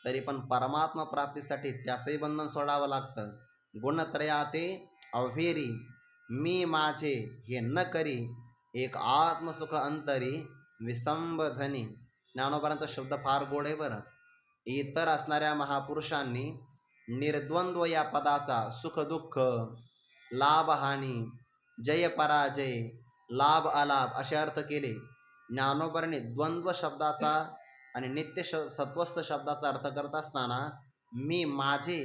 तरी पण परमात्मा प्राप्तीसाठी त्याचंही बंधन सोडावं लागतं. गुणत्रयाते अव्यरी, मी माझे हे न करी एक आत्मसुख अंतरी विसंबझनी. ज्ञानोबारांचा शब्द फार गोड आहे बरं. इतर असणाऱ्या महापुरुषांनी निर्द्वंद्व या पदाचा सुख दुःख, लाभ हानी, जय पराजय, लाभ अलाभ असे अर्थ केले. ज्ञानोबारांनी द्वंद्व शब्दाचा आणि नित्य सत्वस्थ शब्दाचा अर्थ करत असताना मी माझे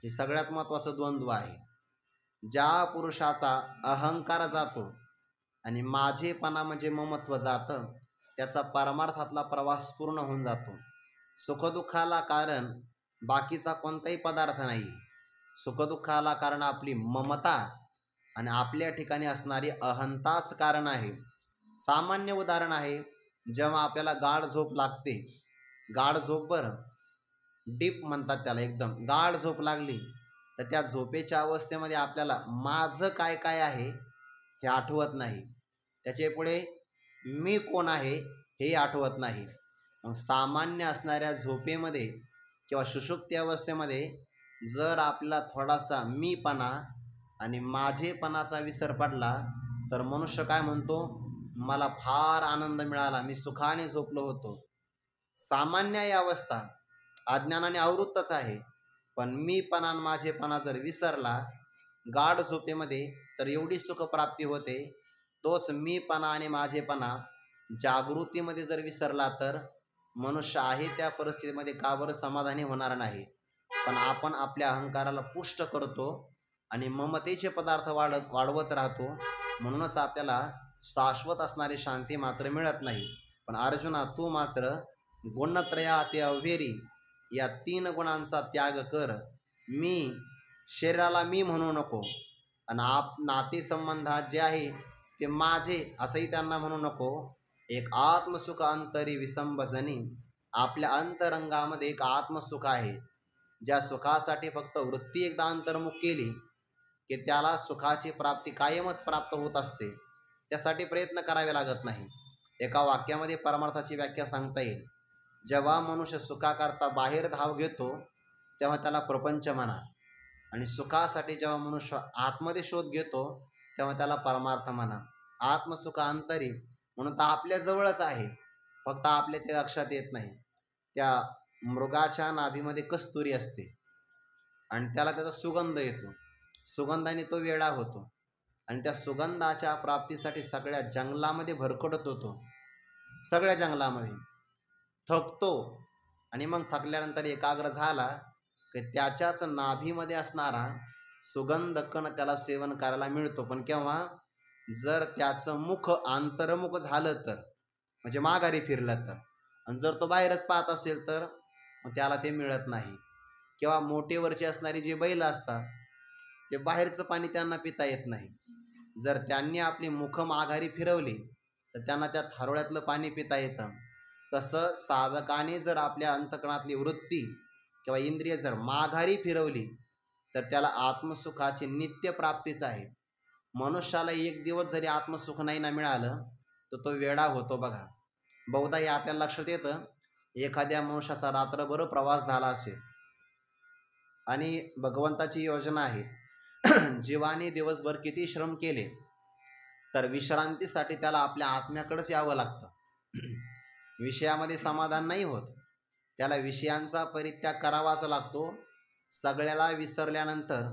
हे सगळ्यात महत्त्वाचं द्वंद्व आहे. ज्या पुरुषाचा अहंकार जातो आणि माझेपणा म्हणजे ममत्व जातं, त्याचा परमार्थातला प्रवास पूर्ण होऊन जातो. सुखदुःखाला कारण बाकीचा कोणताही पदार्थ नाही, सुखदुःखाला कारण आपली ममता आणि आपल्या ठिकाणी असणारी अहंताच कारण आहे. सामान्य उदाहरण आहे, जेव्हा आपल्याला गाढ झोप लागते, गाढ झोप बरं, डीप म्हणतात त्याला, एकदम गाढ झोप लागली तर त्या झोपेच्या अवस्थेमध्ये आपल्याला माझं काय काय आहे हे आठवत नाही, त्याचे पुढे मी कोण आहे हे आठवत नाही. मग सामान्य असणाऱ्या झोपेमध्ये किंवा सुषुप्ती अवस्थेमध्ये जर आपल्याला थोडासा मीपणा आणि माझेपणाचा विसर पडला तर मनुष्य काय म्हणतो, मला फार आनंद मिळाला, मी सुखाने झोपलो होतो. सामान्य ही अवस्था अज्ञानाने आवृत्तच आहे. पण मीपणा आणि माझेपणा जर विसरला गाढ झोपेमध्ये तर एवढी सुखप्राप्ती होते. तोच मीपणा आणि माझेपणा जागृतीमध्ये जर विसरला तर मनुष्य आहे त्या परिस्थितीमध्ये का बरं समाधानी होणार नाही. पण आपण आपल्या अहंकाराला पुष्ट करतो आणि ममतेचे पदार्थ वाढवत राहतो. म्हणूनच आपल्याला शाश्वत असणारी शांती मात्र मिळत नाही. पण अर्जुना, तू मात्र गुणत्रयाते अव्यरी, या 3 गुणांचा त्याग कर. मी, शरीराला मी म्हणू नको, आणि नातेसंबंधात जे आहे ते माझे असंही त्यांना म्हणू नको. एक आत्मसुख अंतरी विसंबजनी, आपल्या अंतरंगामध्ये एक आत्मसुख आहे. ज्या सुखासाठी फक्त वृत्ती एकदा अंतर्मुख केली की त्याला सुखाची प्राप्ती कायमच प्राप्त होत असते. त्यासाठी प्रयत्न करावे लागत नाही. एका वाक्यामध्ये परमार्थाची व्याख्या सांगता येईल. जेव्हा मनुष्य सुखाकरता बाहेर धाव घेतो तेव्हा त्याला प्रपंच म्हणा, आणि सुखासाठी जेव्हा मनुष्य आतमध्ये शोध घेतो तेव्हा त्याला परमार्थ म्हणा. आत्मसुख अंतरी म्हणून तर आपल्या जवळच आहे. फक्त आपल्या ते लक्षात येत नाही. त्या मृगाच्या नाभीमध्ये कस्तुरी असते आणि त्याला त्याचा सुगंध येतो, सुगंधाने तो वेडा होतो आणि त्या सुगंधाच्या प्राप्तीसाठी सगळ्या जंगलामध्ये भरकटत होतो, सगळ्या जंगलामध्ये थकतो आणि मग थकल्यानंतर एकाग्र झाला की त्याच्याच नाभीमध्ये असणारा सुगंध कण त्याला सेवन करायला मिळतो. पण केव्हा? जर त्याचं मुख आंतरमुख झालं तर, म्हणजे माघारी फिरलं तर. आणि जर तो बाहेरच पाहत असेल तर मग त्याला ते मिळत नाही. किंवा मोठेवरची असणारी जी बैल असतात ते बाहेरचं पाणी त्यांना पिता येत नाही. जर त्यांनी आपली मुख माघारी फिरवली तर त्यांना त्या थारोळ्यातलं पाणी पिता येतं. तसं साधकाने जर आपल्या अंतकरणातली वृत्ती किंवा इंद्रिय जर माघारी फिरवली तर त्याला आत्मसुखाची नित्य प्राप्तीच आहे. मनुष्याला एक दिवस जरी आत्मसुख नाही ना मिळालं तर तो वेडा होतो बघा. बहुधा हे आपल्याला लक्षात येतं, एखाद्या मनुष्याचा रात्रभर प्रवास झाला असेल आणि भगवंताची योजना आहे जीवाने दिवसभर किती श्रम केले तर विश्रांतीसाठी त्याला आपल्या आत्म्याकडेच यावं लागतं. विषयामध्ये समाधान नाही होत, त्याला विषयांचा परित्याग करावाच लागतो. सगळ्याला विसरल्यानंतर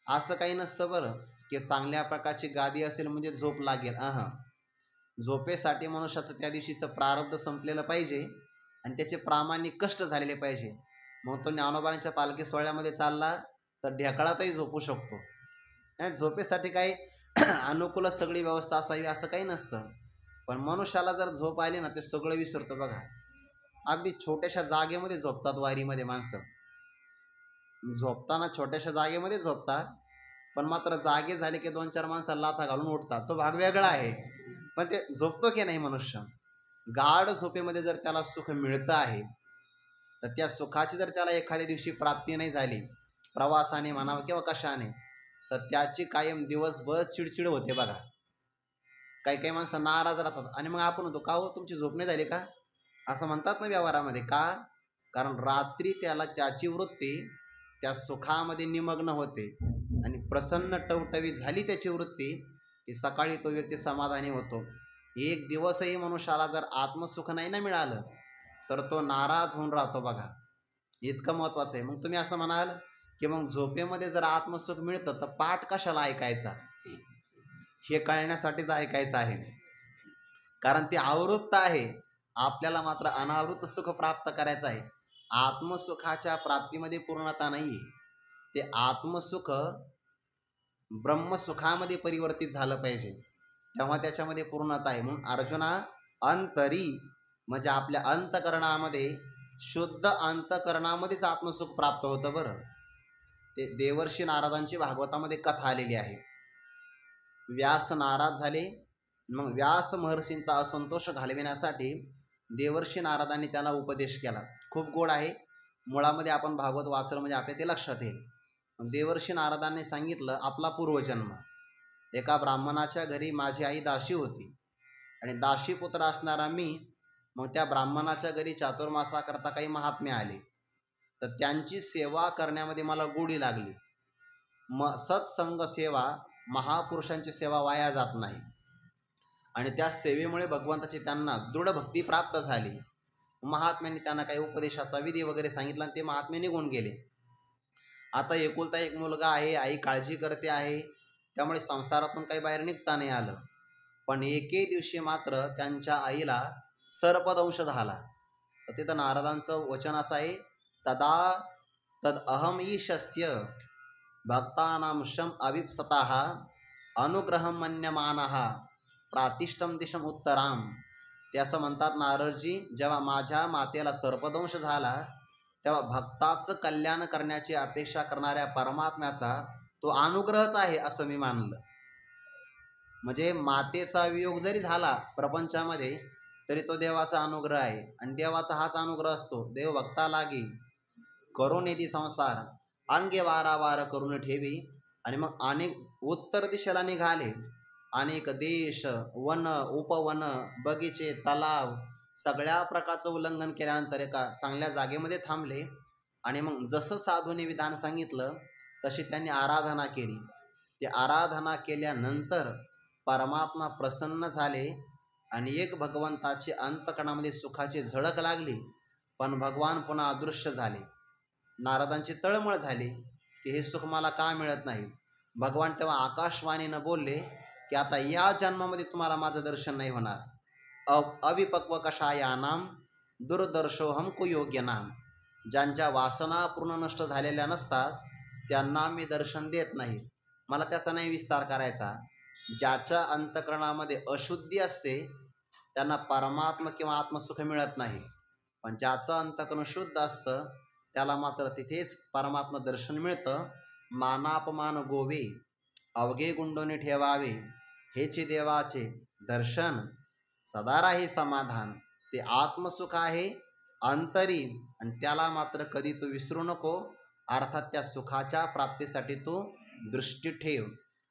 असं काही नसतं बरं की चांगल्या प्रकारची गादी असेल म्हणजे झोप लागेल. झोपेसाठी मनुष्याचं त्या दिवशीचं प्रारब्ध संपलेलं पाहिजे आणि त्याचे प्रामाणिक कष्ट झालेले पाहिजे. मग तो ज्ञानोबांच्या पालखी सोहळ्यामध्ये चालला तर ढेकळातही झोपू शकतो. झोपेसाठी काही अनुकूल सगळी व्यवस्था असावी असं काही नसतं. पण मनुष्याला जर झोप आली ना ते सगळं विसरतो बघा. अगदी छोट्याशा जागेमध्ये झोपतात वारीमध्ये माणसं, झोपताना छोट्याशा जागेमध्ये झोपतात, पण मात्र जागे झाले की 2-4 माणसाला लाथा घालून उठतात. तो भाग वेगळा आहे, पण ते झोपतो की नाही मनुष्य. गाढ झोपेमध्ये जर त्याला सुख मिळतं आहे तर त्या सुखाची जर त्याला एखाद्या दिवशी प्राप्ती नाही झाली, प्रवासाने म्हणावं किंवा कशाने, तर त्याची कायम दिवसभर चिडचिड होते बघा. काही काही माणसं नाराज राहतात आणि मग आपण होतो, का हो तुमची झोप नाही झाली का, असं म्हणतात ना व्यवहारामध्ये. का? कारण रात्री त्याला त्याची वृत्ती त्या सुखामध्ये निमग्न होते आणि प्रसन्न टवटवी झाली त्याची वृत्ती की सकाळी तो व्यक्ती समाधानी होतो. एक दिवसही मनुष्याला जर आत्मसुख नाही ना मिळालं तर तो नाराज होऊन राहतो बघा. इतकं महत्त्वाचं आहे. मग तुम्ही असं म्हणाल की मग झोपेमध्ये जर आत्मसुख मिळतं तर पाठ कशाला ऐकायचा, हे कळण्यासाठीच ऐकायचं आहे. कारण ती आवृत्त आहे, आपल्याला मात्र अनावृत्त सुख प्राप्त करायचं आहे. आत्मसुखाच्या प्राप्तीमध्ये पूर्णता नाही आहे, ते आत्मसुख ब्रह्मसुखामध्ये परिवर्तित झालं पाहिजे, तेव्हा त्याच्यामध्ये पूर्णता आहे. म्हणून अर्जुना, अंतरी म्हणजे आपल्या अंतकरणामध्ये, शुद्ध अंतकरणामध्येच आत्मसुख प्राप्त होतं बरं. ते देवर्षी नारदांची भागवतामध्ये कथा आलेली आहे. व्यास नाराज झाले, मग व्यास महर्षींचा असंतोष घालविण्यासाठी देवर्षी नारदांनी त्यांना उपदेश केला. खूप गोड आहे, मुळामध्ये आपण भागवत वाचलं म्हणजे आपल्या ते लक्षात येईल. देवर्षी नारदांनी सांगितलं, आपला पूर्वजन्म. एका ब्राह्मणाच्या घरी माझी आई दाशी होती आणि दाशीपुत्र असणारा मी मग त्या ब्राह्मणाच्या घरी चातुर्मासाकरता काही महात्मे आले तर त्यांची सेवा करण्यामध्ये मला गोडी लागली. सत्संग सेवा, महापुरुषांची सेवा वाया जात नाही आणि त्या सेवेमुळे भगवंताची त्यांना दृढ भक्ती प्राप्त झाली. महात्म्यांनी त्यांना काही उपदेशाचा विधी वगैरे सांगितला आणि ते महात्मे निघून गेले. आता एकुलता एक मुलगा आहे, आई काळजी करते आहे, त्यामुळे संसारातून काही बाहेर निघता नाही आलं. पण एके दिवशी मात्र त्यांच्या आईला सर्पदंश झाला. तर तिथं नारदांचं वचन असं आहे, तदा तद अहम ईशस्य भक्तानां शम अविप्सताः अनुग्रहम मन्यमानः प्रातिष्ठम दिशम उत्तराम. ते असं म्हणतात नारदजी, जेव्हा माझ्या मातेला सर्पदंश झाला तेव्हा भक्ताचं कल्याण करण्याची अपेक्षा करणाऱ्या परमात्म्याचा तो अनुग्रहच आहे असं मी मानलं. म्हणजे मातेचा वियोग जरी झाला प्रपंचामध्ये तरी तो देवाचा अनुग्रह आहे आणि देवाचा हाच अनुग्रह असतो. देव भक्ता लागी करून येती संसार, अंगे वारावार करून ठेवी. आणि मग अनेक उत्तर दिशेला निघाले, अनेक देश, वन, उपवन, बगीचे, तलाव सगळ्या प्रकारचं उल्लंघन केल्यानंतर एका चांगल्या जागेमध्ये थांबले आणि मग जसं साधूने विधान सांगितलं तशी त्यांनी आराधना केली. ती आराधना केल्यानंतर परमात्मा प्रसन्न झाले आणि एक भगवंताची अंतकणामध्ये सुखाची झळक लागली, पण भगवान पुन्हा अदृश्य झाले. नारदांची तळमळ झाली की हे सुख मला का मिळत नाही. भगवान तेव्हा आकाशवाणीनं बोलले की आता या जन्मामध्ये तुम्हाला माझं दर्शन नाही होणार. अविपक्व कषायानाम दुर्दर्शोहम कुयोग्य नाम. ज्यांच्या वासना पूर्ण नष्ट झालेल्या नसतात त्यांना मी दर्शन देत नाही. मला त्याचा नाही विस्तार करायचा. ज्याच्या अंतकरणामध्ये अशुद्धी असते त्यांना परमात्मा किंवा आत्मसुख मिळत नाही, पण ज्याचं अंतकरण शुद्ध असतं त्याला मात्र तिथेच परमात्मा दर्शन मिळतं. मानापमान गोवे अवघे गुंडोने ठेवावे, हेचे देवाचे दर्शन सदा राही समाधान. ते आत्मसुख आहे अंतरी, आणि त्याला मात्र कधी तू विसरू नको. अर्थात त्या सुखाच्या प्राप्तीसाठी तू दृष्टी ठेव.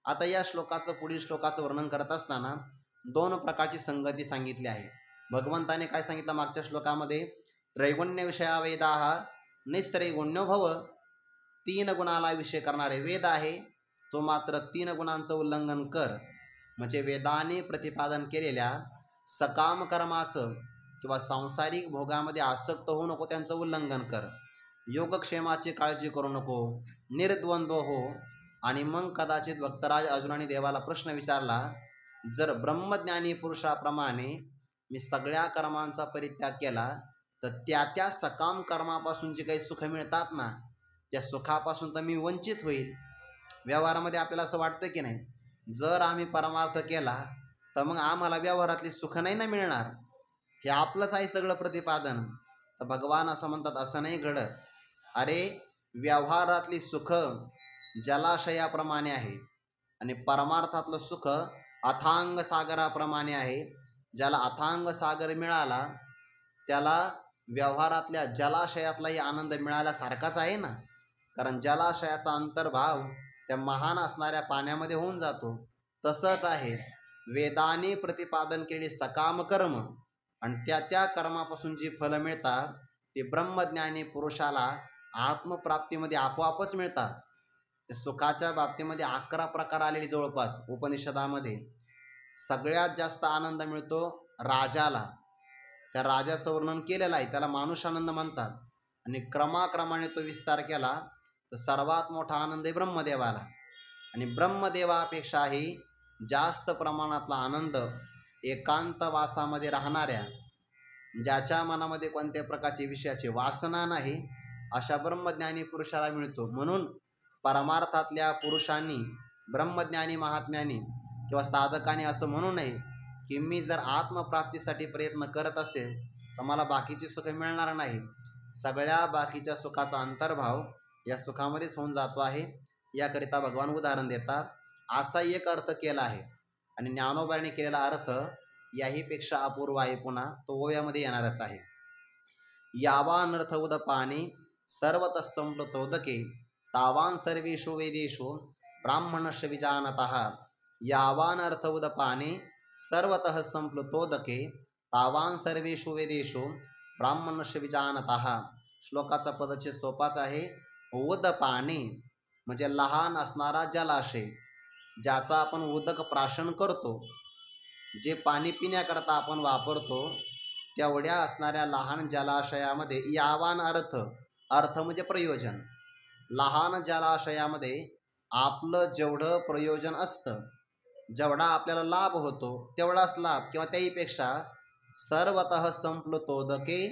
आता या श्लोकाचं पुढील श्लोकाचं वर्णन करत असताना दोन प्रकारची संगती सांगितली आहे. भगवंताने काय सांगितलं मागच्या श्लोकामध्ये, त्रैगुण्य विषया वेदाः निस्त्रैगुण्यो भव. 3 गुणाला विषय करणारे वेद आहे, तो मात्र 3 गुणांचं उल्लंघन कर. म्हणजे वेदाने प्रतिपादन केलेल्या सकाम कर्माचं किंवा सांसारिक भोगामध्ये आसक्त होऊ नको, त्यांचं उल्लंघन कर. योगक्षेमाची काळजी करू नको, निर्द्वंद्व हो. आणि मग कदाचित भक्तराज अर्जुनाने देवाला प्रश्न विचारला, जर ब्रह्मज्ञानी पुरुषाप्रमाणे मी सगळ्या कर्मांचा परित्याग केला तर त्या सकाम कर्मापासून जे काही सुख मिळतात ना, त्या सुखापासून तर मी वंचित होईल. व्यवहारामध्ये आपल्याला असं वाटतं की नाही, जर आम्ही परमार्थ केला तर मग आम्हाला व्यवहारातली सुख नाही ना मिळणार, हे आपलंच आहे सगळं प्रतिपादन. तर भगवान असं म्हणतात, असं नाही घडत. अरे व्यवहारातली सुख जलाशयाप्रमाणे आहे आणि परमार्थातलं सुख अथांग सागराप्रमाणे आहे. ज्याला अथांग सागर मिळाला त्याला व्यवहारातल्या जलाशयातलाही आनंद मिळाल्यासारखाच आहे ना, कारण जलाशयाचा अंतर्भाव त्या महान असणाऱ्या पाण्यामध्ये होऊन जातो. तसंच आहे वेदाने प्रतिपादन केलेली सकाम कर्म आणि त्या कर्मापासून जी फलं मिळतात ते ब्रह्मज्ञानी पुरुषाला आत्मप्राप्तीमध्ये आपोआपच मिळतात. त्या सुखाच्या बाबतीमध्ये 11 प्रकार आलेले जवळपास उपनिषदामध्ये. सगळ्यात जास्त आनंद मिळतो राजाला, त्या राजाचं वर्णन केलेलं आहे, त्याला मानुषानंद म्हणतात. आणि क्रमाक्रमाने तो विस्तार केला तर सर्वात मोठा आनंद आहे ब्रह्मदेवाला. आणि ब्रह्मदेवापेक्षाही जास्त प्रमाणातला आनंद एकांतवासामध्ये राहणाऱ्या, ज्याच्या मनामध्ये कोणत्याही प्रकारची विषयाची वासना नाही, अशा ब्रह्मज्ञानी पुरुषाला मिळतो. म्हणून परमार्थातल्या पुरुषांनी, ब्रह्मज्ञानी महात्म्यांनी किंवा साधकांनी असं म्हणू नये की मी जर आत्मप्राप्तीसाठी प्रयत्न करत असेल तर मला बाकीची सुख मिळणार नाही. सगळ्या बाकीच्या सुखाचा अंतर्भाव या सुखामध्येच होऊन जातो आहे. याकरिता भगवान उदाहरण देतात. असा एक अर्थ केला आहे आणि ज्ञानोबाने केलेला अर्थ याहीपेक्षा अपूर्व आहे. पुन्हा तो ओव्यामध्ये येणारच आहे. यावान अर्थ उदपाने सर्वतः संप्लुतोदके तावान सर्वेषु वेदेषु ब्राह्मणस्य विजानतः. यावान अर्थ उदपाने सर्वतः संप्लुतोदके तावान सर्वेषु वेदेषु ब्राह्मणस्य विजानतः. श्लोकाचा पदच्छेद सोपाच आहे. उदपाने म्हणजे लहान असणारा जलाशय, ज्याचा आपण उदक प्राशन करतो, जे पाणी पिण्याकरता आपण वापरतो, तेवढ्या असणाऱ्या लहान जलाशयामध्ये यावान अर्थ म्हणजे प्रयोजन. लहान जलाशयामध्ये आपलं जेवढं प्रयोजन असतं, जेवढा आपल्याला लाभ होतो तेवढाच लाभ किंवा त्याहीपेक्षा सर्वतः संप्लुतोदके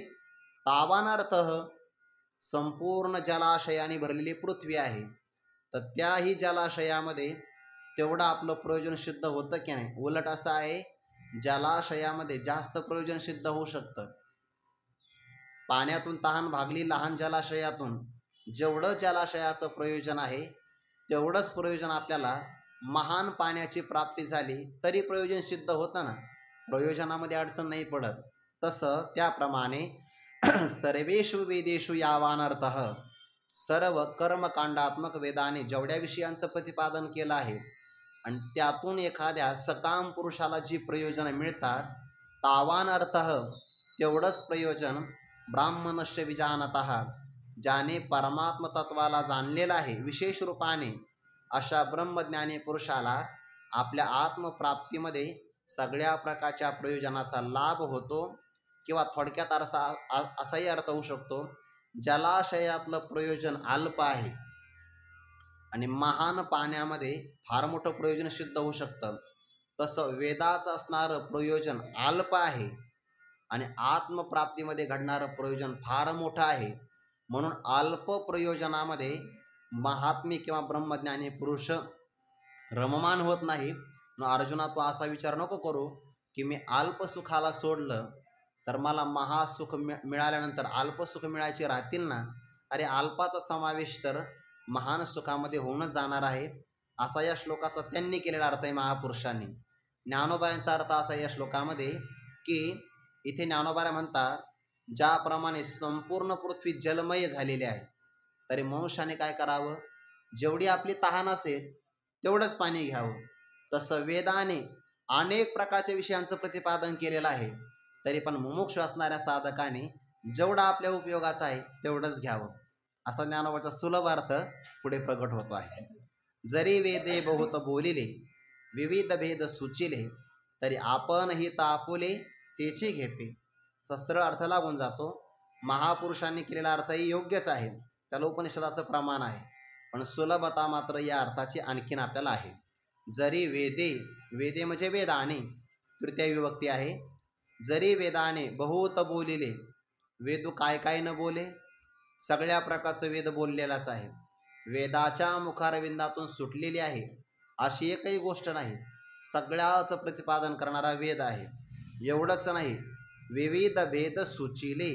तावानार्थ. संपूर्ण जलाशयाने भरलेली पृथ्वी आहे, तर त्याही जलाशयामध्ये तेवढं आपलं प्रयोजन सिद्ध होतं की नाही. उलट असं आहे, जलाशयामध्ये जास्त प्रयोजन सिद्ध होऊ शकतं. पाण्यातून तहान भागली लहान जलाशयातून, जेवढं जलाशयाचं प्रयोजन आहे तेवढंच प्रयोजन आपल्याला महान पाण्याची प्राप्ती झाली तरी प्रयोजन सिद्ध होतं ना, प्रयोजनामध्ये अडचण नाही पडत. तसं त्याप्रमाणे सर्वेषु वेदेषु यावान अर्थः. सर्व कर्मकांडात्मक वेदाने जेवढ्या विषयांचं प्रतिपादन केलं आहे आणि त्यातून एखाद्या सकाम पुरुषाला जी प्रयोजनं मिळतात तावान अर्थः, तेवढंच प्रयोजन ब्राह्मणस्य विजानतः, ज्याने परमात्म तत्वाला जाणलेलं आहे विशेष रूपाने, अशा ब्रह्मज्ञानी पुरुषाला आपल्या आत्मप्राप्तीमध्ये सगळ्या प्रकारच्या प्रयोजनाचा लाभ होतो, किंवा थोडक्यात असाही अर्थ होऊ शकतो, जलाशयातलं प्रयोजन अल्प आहे आणि महान पाण्यामध्ये फार मोठं प्रयोजन सिद्ध होऊ शकतं. तसं वेदाचं असणारं प्रयोजन अल्प आहे आणि आत्मप्राप्तीमध्ये घडणारं प्रयोजन फार मोठं आहे. म्हणून अल्प प्रयोजनामध्ये महात्मी किंवा ब्रह्मज्ञानी पुरुष रममान होत नाही. अर्जुना, तू असा विचार नको करू की मी अल्पसुखाला सोडलं तर मला महासुख मिळाल्यानंतर अल्पसुख मिळायचे राहतील ना. अरे, अल्पाचा समावेश तर महान सुखामध्ये होऊनच जाणार आहे, असा या श्लोकाचा त्यांनी केलेला अर्थ आहे महापुरुषांनी. ज्ञानोबांचा अर्थ असा या श्लोकामध्ये की इथे ज्ञानोबा म्हणतात, ज्याप्रमाणे संपूर्ण पृथ्वी जलमय झालेली आहे, तरी मनुष्याने काय करावं, जेवढी आपली तहान असेल तेवढंच पाणी घ्यावं. तसं वेदाने अनेक प्रकारच्या विषयांचं प्रतिपादन केलेलं आहे, तरी पण मुमुक्षु असणाऱ्या साधकाने जेवढं आपल्या उपयोगाचं आहे तेवढंच घ्यावं, असा ज्ञानोबाचा सुलभ अर्थ पुढे प्रकट होतो आहे. जरी वेदे बहुत बोलिले, विविध भेद सुचिले, तरी आपण ही तापुले तेची घेपे. सरळ अर्थ लागून जातो. महापुरुषांनी केलेला अर्थही योग्यच आहे, त्याला उपनिषदाचं प्रमाण आहे, पण सुलभता मात्र या अर्थाची आणखीन आपल्याला आहे. जरी वेदे, वेदे म्हणजे वेदाने, तृतीय विभक्ती आहे. जरी वेदाने बहुत बोलिले, वेदू काय काय न बोले, सगळ्या प्रकारचं वेद बोललेलाच आहे. वेदाच्या मुखारविंदातून सुटलेली आहे अशी एकही गोष्ट नाही, सगळ्याचं प्रतिपादन करणारा वेद आहे. एवढंच नाही, विविध भेद सुचिले,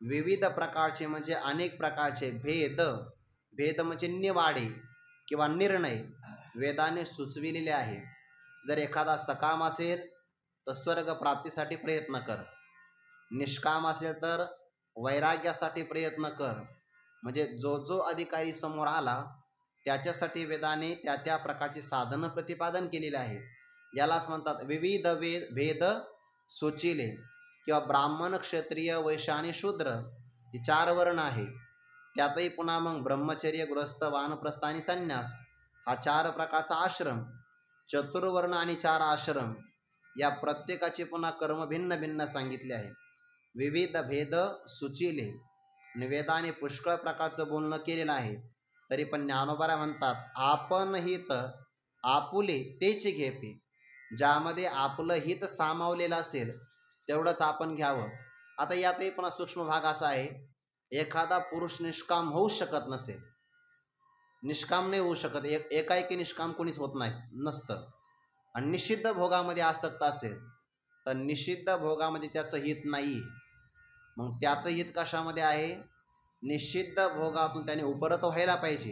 विविध प्रकारचे म्हणजे अनेक प्रकारचे भेद, भेद म्हणजे निवाडे किंवा निर्णय वेदाने सुचविलेले आहे. जर एखादा सकाम असेल तर स्वर्ग प्राप्तीसाठी प्रयत्न कर, निष्काम असेल तर वैराग्यासाठी प्रयत्न कर. म्हणजे जो जो अधिकारी समोर आला त्याच्यासाठी वेदाने त्या त्या प्रकारचे साधनं प्रतिपादन केलेले आहे. यालाच म्हणतात विविध भेद सुचिले, किंवा ब्राह्मण, क्षत्रिय, वैश्य आणि शूद्र हे 4 वर्ण आहे. त्यातही पुन्हा मग ब्रह्मचर्य, गृहस्थ, वानप्रस्थ आणि संन्यास हा 4 प्रकारचा आश्रम, चतुर्वर्ण आणि 4 आश्रम, या प्रत्येकाचे पुन्हा कर्म भिन्न भिन्न सांगितले आहे. विविध भेद सुचिले, आणि वेदाने पुष्कळ प्रकारचं बोलणं केलेलं आहे, तरी पण ज्ञानोबा म्हणतात आपण हित आपुले तेचे घेपे. ज्यामध्ये आपलं हित सामावलेलं असेल तेवढंच आपण घ्यावं. आता यातही पुन्हा सूक्ष्म भाग असा आहे, एखादा पुरुष निष्काम होऊ शकत नसेल, निष्काम नाही होऊ शकत, एकाएकी निष्काम कोणीच होत नसतं, आणि निषिद्ध भोगामध्ये आसक्त असेल तर निषिद्ध भोगामध्ये त्याचं हित नाही. मग त्याचं हित कशामध्ये आहे, निषिद्ध भोगातून त्याने उपरत व्हायला पाहिजे,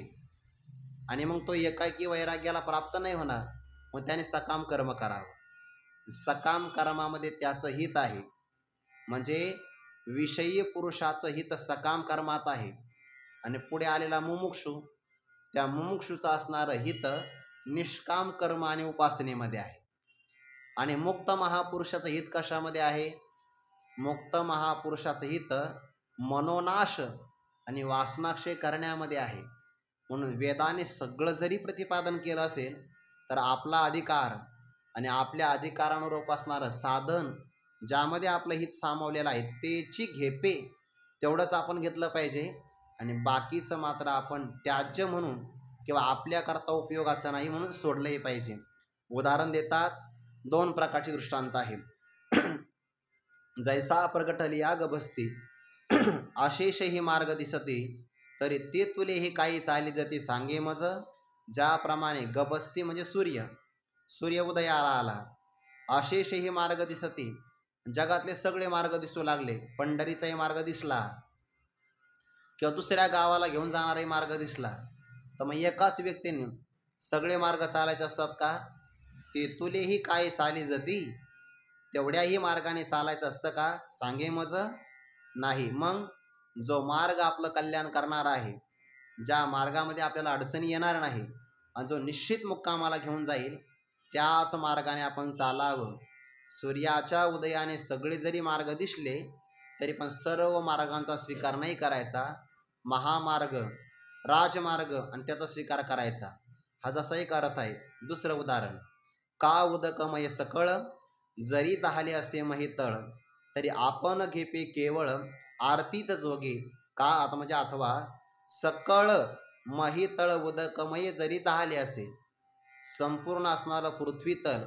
आणि मग तो एकाएकी वैराग्याला प्राप्त नाही होणार, मग त्याने सकाम कर्म करावं. सकाम कर्मामध्ये त्याचं हित आहे, म्हणजे विषयी पुरुषाचं हित सकाम कर्मात आहे, आणि पुढे आलेला मुमुक्षु, त्या मुमुक्षुचं असणारं हित निष्काम कर्म आणि उपासनेमध्ये आहे. आणि मुक्त महापुरुषाचं हित कशामध्ये आहे, मुक्त महापुरुषाचं हित मनोनाश आणि वासनाक्षय करण्यामध्ये आहे. म्हणून वेदाने सगळं जरी प्रतिपादन केलं असेल तर आपला अधिकार आणि आपल्या अधिकारानुरूप असणारं साधन ज्यामध्ये आपलं हित सामावलेलं आहे तेची घेपे तेवढंच आपण घेतलं पाहिजे, आणि बाकीचं मात्र आपण त्याज्य म्हणून किंवा आपल्याकरता उपयोगाचं नाही म्हणून सोडलंही पाहिजे. उदाहरण देतात, 2 प्रकारचे दृष्टांत आहे. जैसा प्रगटली या गबसती अशेष ही मार्ग दिसते, तरी ते तुले ही काही चाली जती सांगे मज. ज्याप्रमाणे गबसती म्हणजे सूर्य उदयाला आला, अशेष ही मार्ग दिसते, जगातले सगळे मार्ग दिसू लागले, पंढरीचाही मार्ग दिसला किंवा दुसऱ्या गावाला घेऊन जाणाराही मार्ग दिसला, तर मग एकाच व्यक्तीने सगळे मार्ग चालायचे असतात का, ते तुलेही काय चाली जती, तेवढ्याही मार्गाने चालायचं असतं का, सांगे मज नाही. मग जो मार्ग आपलं कल्याण करणार आहे, ज्या मार्गामध्ये आपल्याला अडचणी येणार नाही आणि जो निश्चित मुक्कामाला घेऊन जाईल, त्याच मार्गाने आपण चालावं. सूर्याच्या उदयाने सगळे जरी मार्ग दिसले तरी पण सर्व मार्गांचा स्वीकार नाही करायचा, महामार्ग, राजमार्ग आणि त्याचा स्वीकार करायचा, हा जसा एक अर्थ आहे. दुसरं उदाहरण, का उदकमय सकळ, जरी चाहले असे महितळ, तरी आपण घेपे केवळ आरतीच जोगे. का आता म्हणजे अथवा सकळ महितळ उदकमय जरी चाहले असे, संपूर्ण असणारं पृथ्वीतल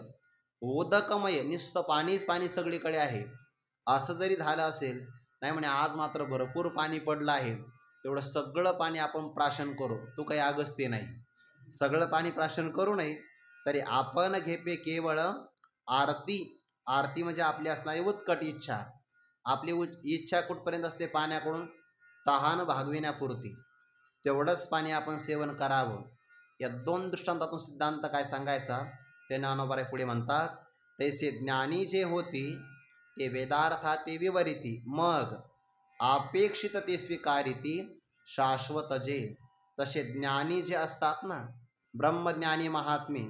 उदकमय नुसतं पाणीच पाणी सगळीकडे आहे असं जरी झालं असेल, नाही म्हणे आज मात्र भरपूर पाणी पडलं आहे, तेवढं सगळं पाणी आपण प्राशन करू, तू काही अगस्त्य नाही, सगळं पाणी प्राशन करू नये, तरी आपण घेपे केवळ आरती. आरती म्हणजे आपली असणारी उत्कट इच्छा. आपली इच्छा कुठपर्यंत असते? पाण्याकडून तहान भागविण्यापुरती, तेवढंच पाणी आपण सेवन करावं. या दोन दृष्टांतातून सिद्धांत काय सांगायचा ते ज्ञानोबाराय पुढे म्हणतात. तैसे ज्ञानी जे होती ते वेदार्था ते विवरिती, मग अपेक्षित ते स्वीकारिती शाश्वत जे. तसे ज्ञानी जे असतात ना, ब्रह्मज्ञानी महात्मे,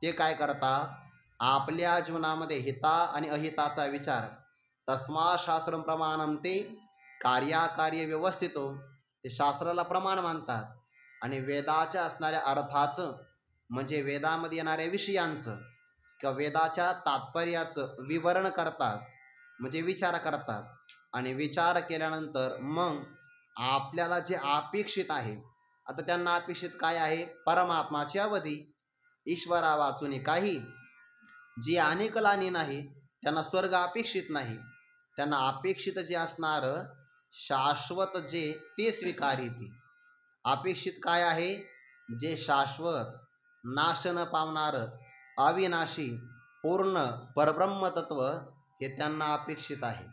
ते काय करतात? आपल्या जीवनामध्ये हिता आणि अहिताचा विचार, तस्मा शास्त्रम प्रमाणम ते कार्याकार्य व्यवस्थितो, ते शास्त्राला प्रमाण मानतात आणि वेदाच्या असणाऱ्या अर्थाचं म्हणजे वेदामध्ये येणाऱ्या विषयांचं किंवा वेदाच्या तात्पर्याचं विवरण करतात, म्हणजे विचार करतात. आणि विचार केल्यानंतर मग आपल्याला जे अपेक्षित आहे, आता त्यांना अपेक्षित काय आहे? परमात्माची अवधी, ईश्वरा वाचून काही. जी अनेकलानी नाही त्यांना स्वर्ग अपेक्षित नाही, त्यांना अपेक्षित जे असणारं शाश्वत जे ते स्वीकारिती. अपेक्षित काय आहे? जे शाश्वत, नाश न पावणारं, अविनाशी, पूर्ण परब्रह्मतत्व हे त्यांना अपेक्षित आहे.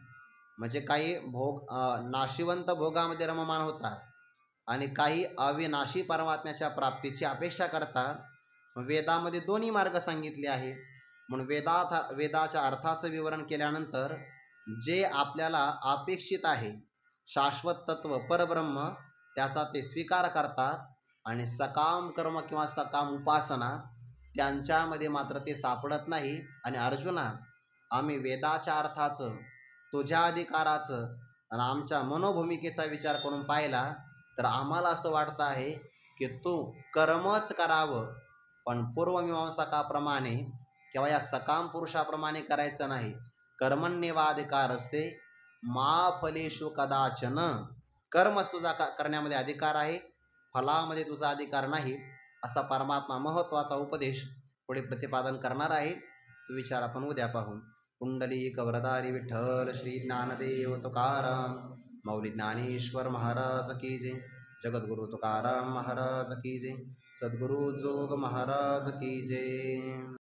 म्हणजे काही भोग नाशिवंत भोगामध्ये रममान होतात आणि काही अविनाशी परमात्म्याच्या प्राप्तीची अपेक्षा करतात. वेदामध्ये दोन्ही मार्ग सांगितले आहे. म्हणून वेदाच्या अर्थाचं विवरण केल्यानंतर जे आपल्याला अपेक्षित आहे शाश्वत तत्व परब्रह्म, त्याचा ते स्वीकार करतात आणि सकाम कर्म किंवा सकाम उपासना त्यांच्यामध्ये मात्र ते सापडत नाही. आणि अर्जुना, आम्ही वेदाच्या अर्थाचं, तुझ्या अधिकाराचं आणि आमच्या मनोभूमिकेचा विचार करून पाहिला तर आम्हाला असं वाटतं आहे की तू कर्मच करावं, पण पूर्वमीमांसकाप्रमाणे किंवा या सकाम पुरुषाप्रमाणे करायचं नाही. कर्मण्येवाधिकार असते मा फलेषु कदाचन. कर्मच तुझा करण्यामध्ये अधिकार आहे, फलामध्ये तुझा अधिकार नाही, असा परमात्मा महत्त्वाचा उपदेश पुढे प्रतिपादन करणार आहे. तो विचार आपण उद्या पाहू. पुंडलिक वरदारी विठ्ठल श्री ज्ञानदेव तुकाराम मौली ज्ञानेश्वर महाराज की जय. जगद्गुरु तुकाराम महाराज की जय. सद्गुरु जोग महाराज की जय.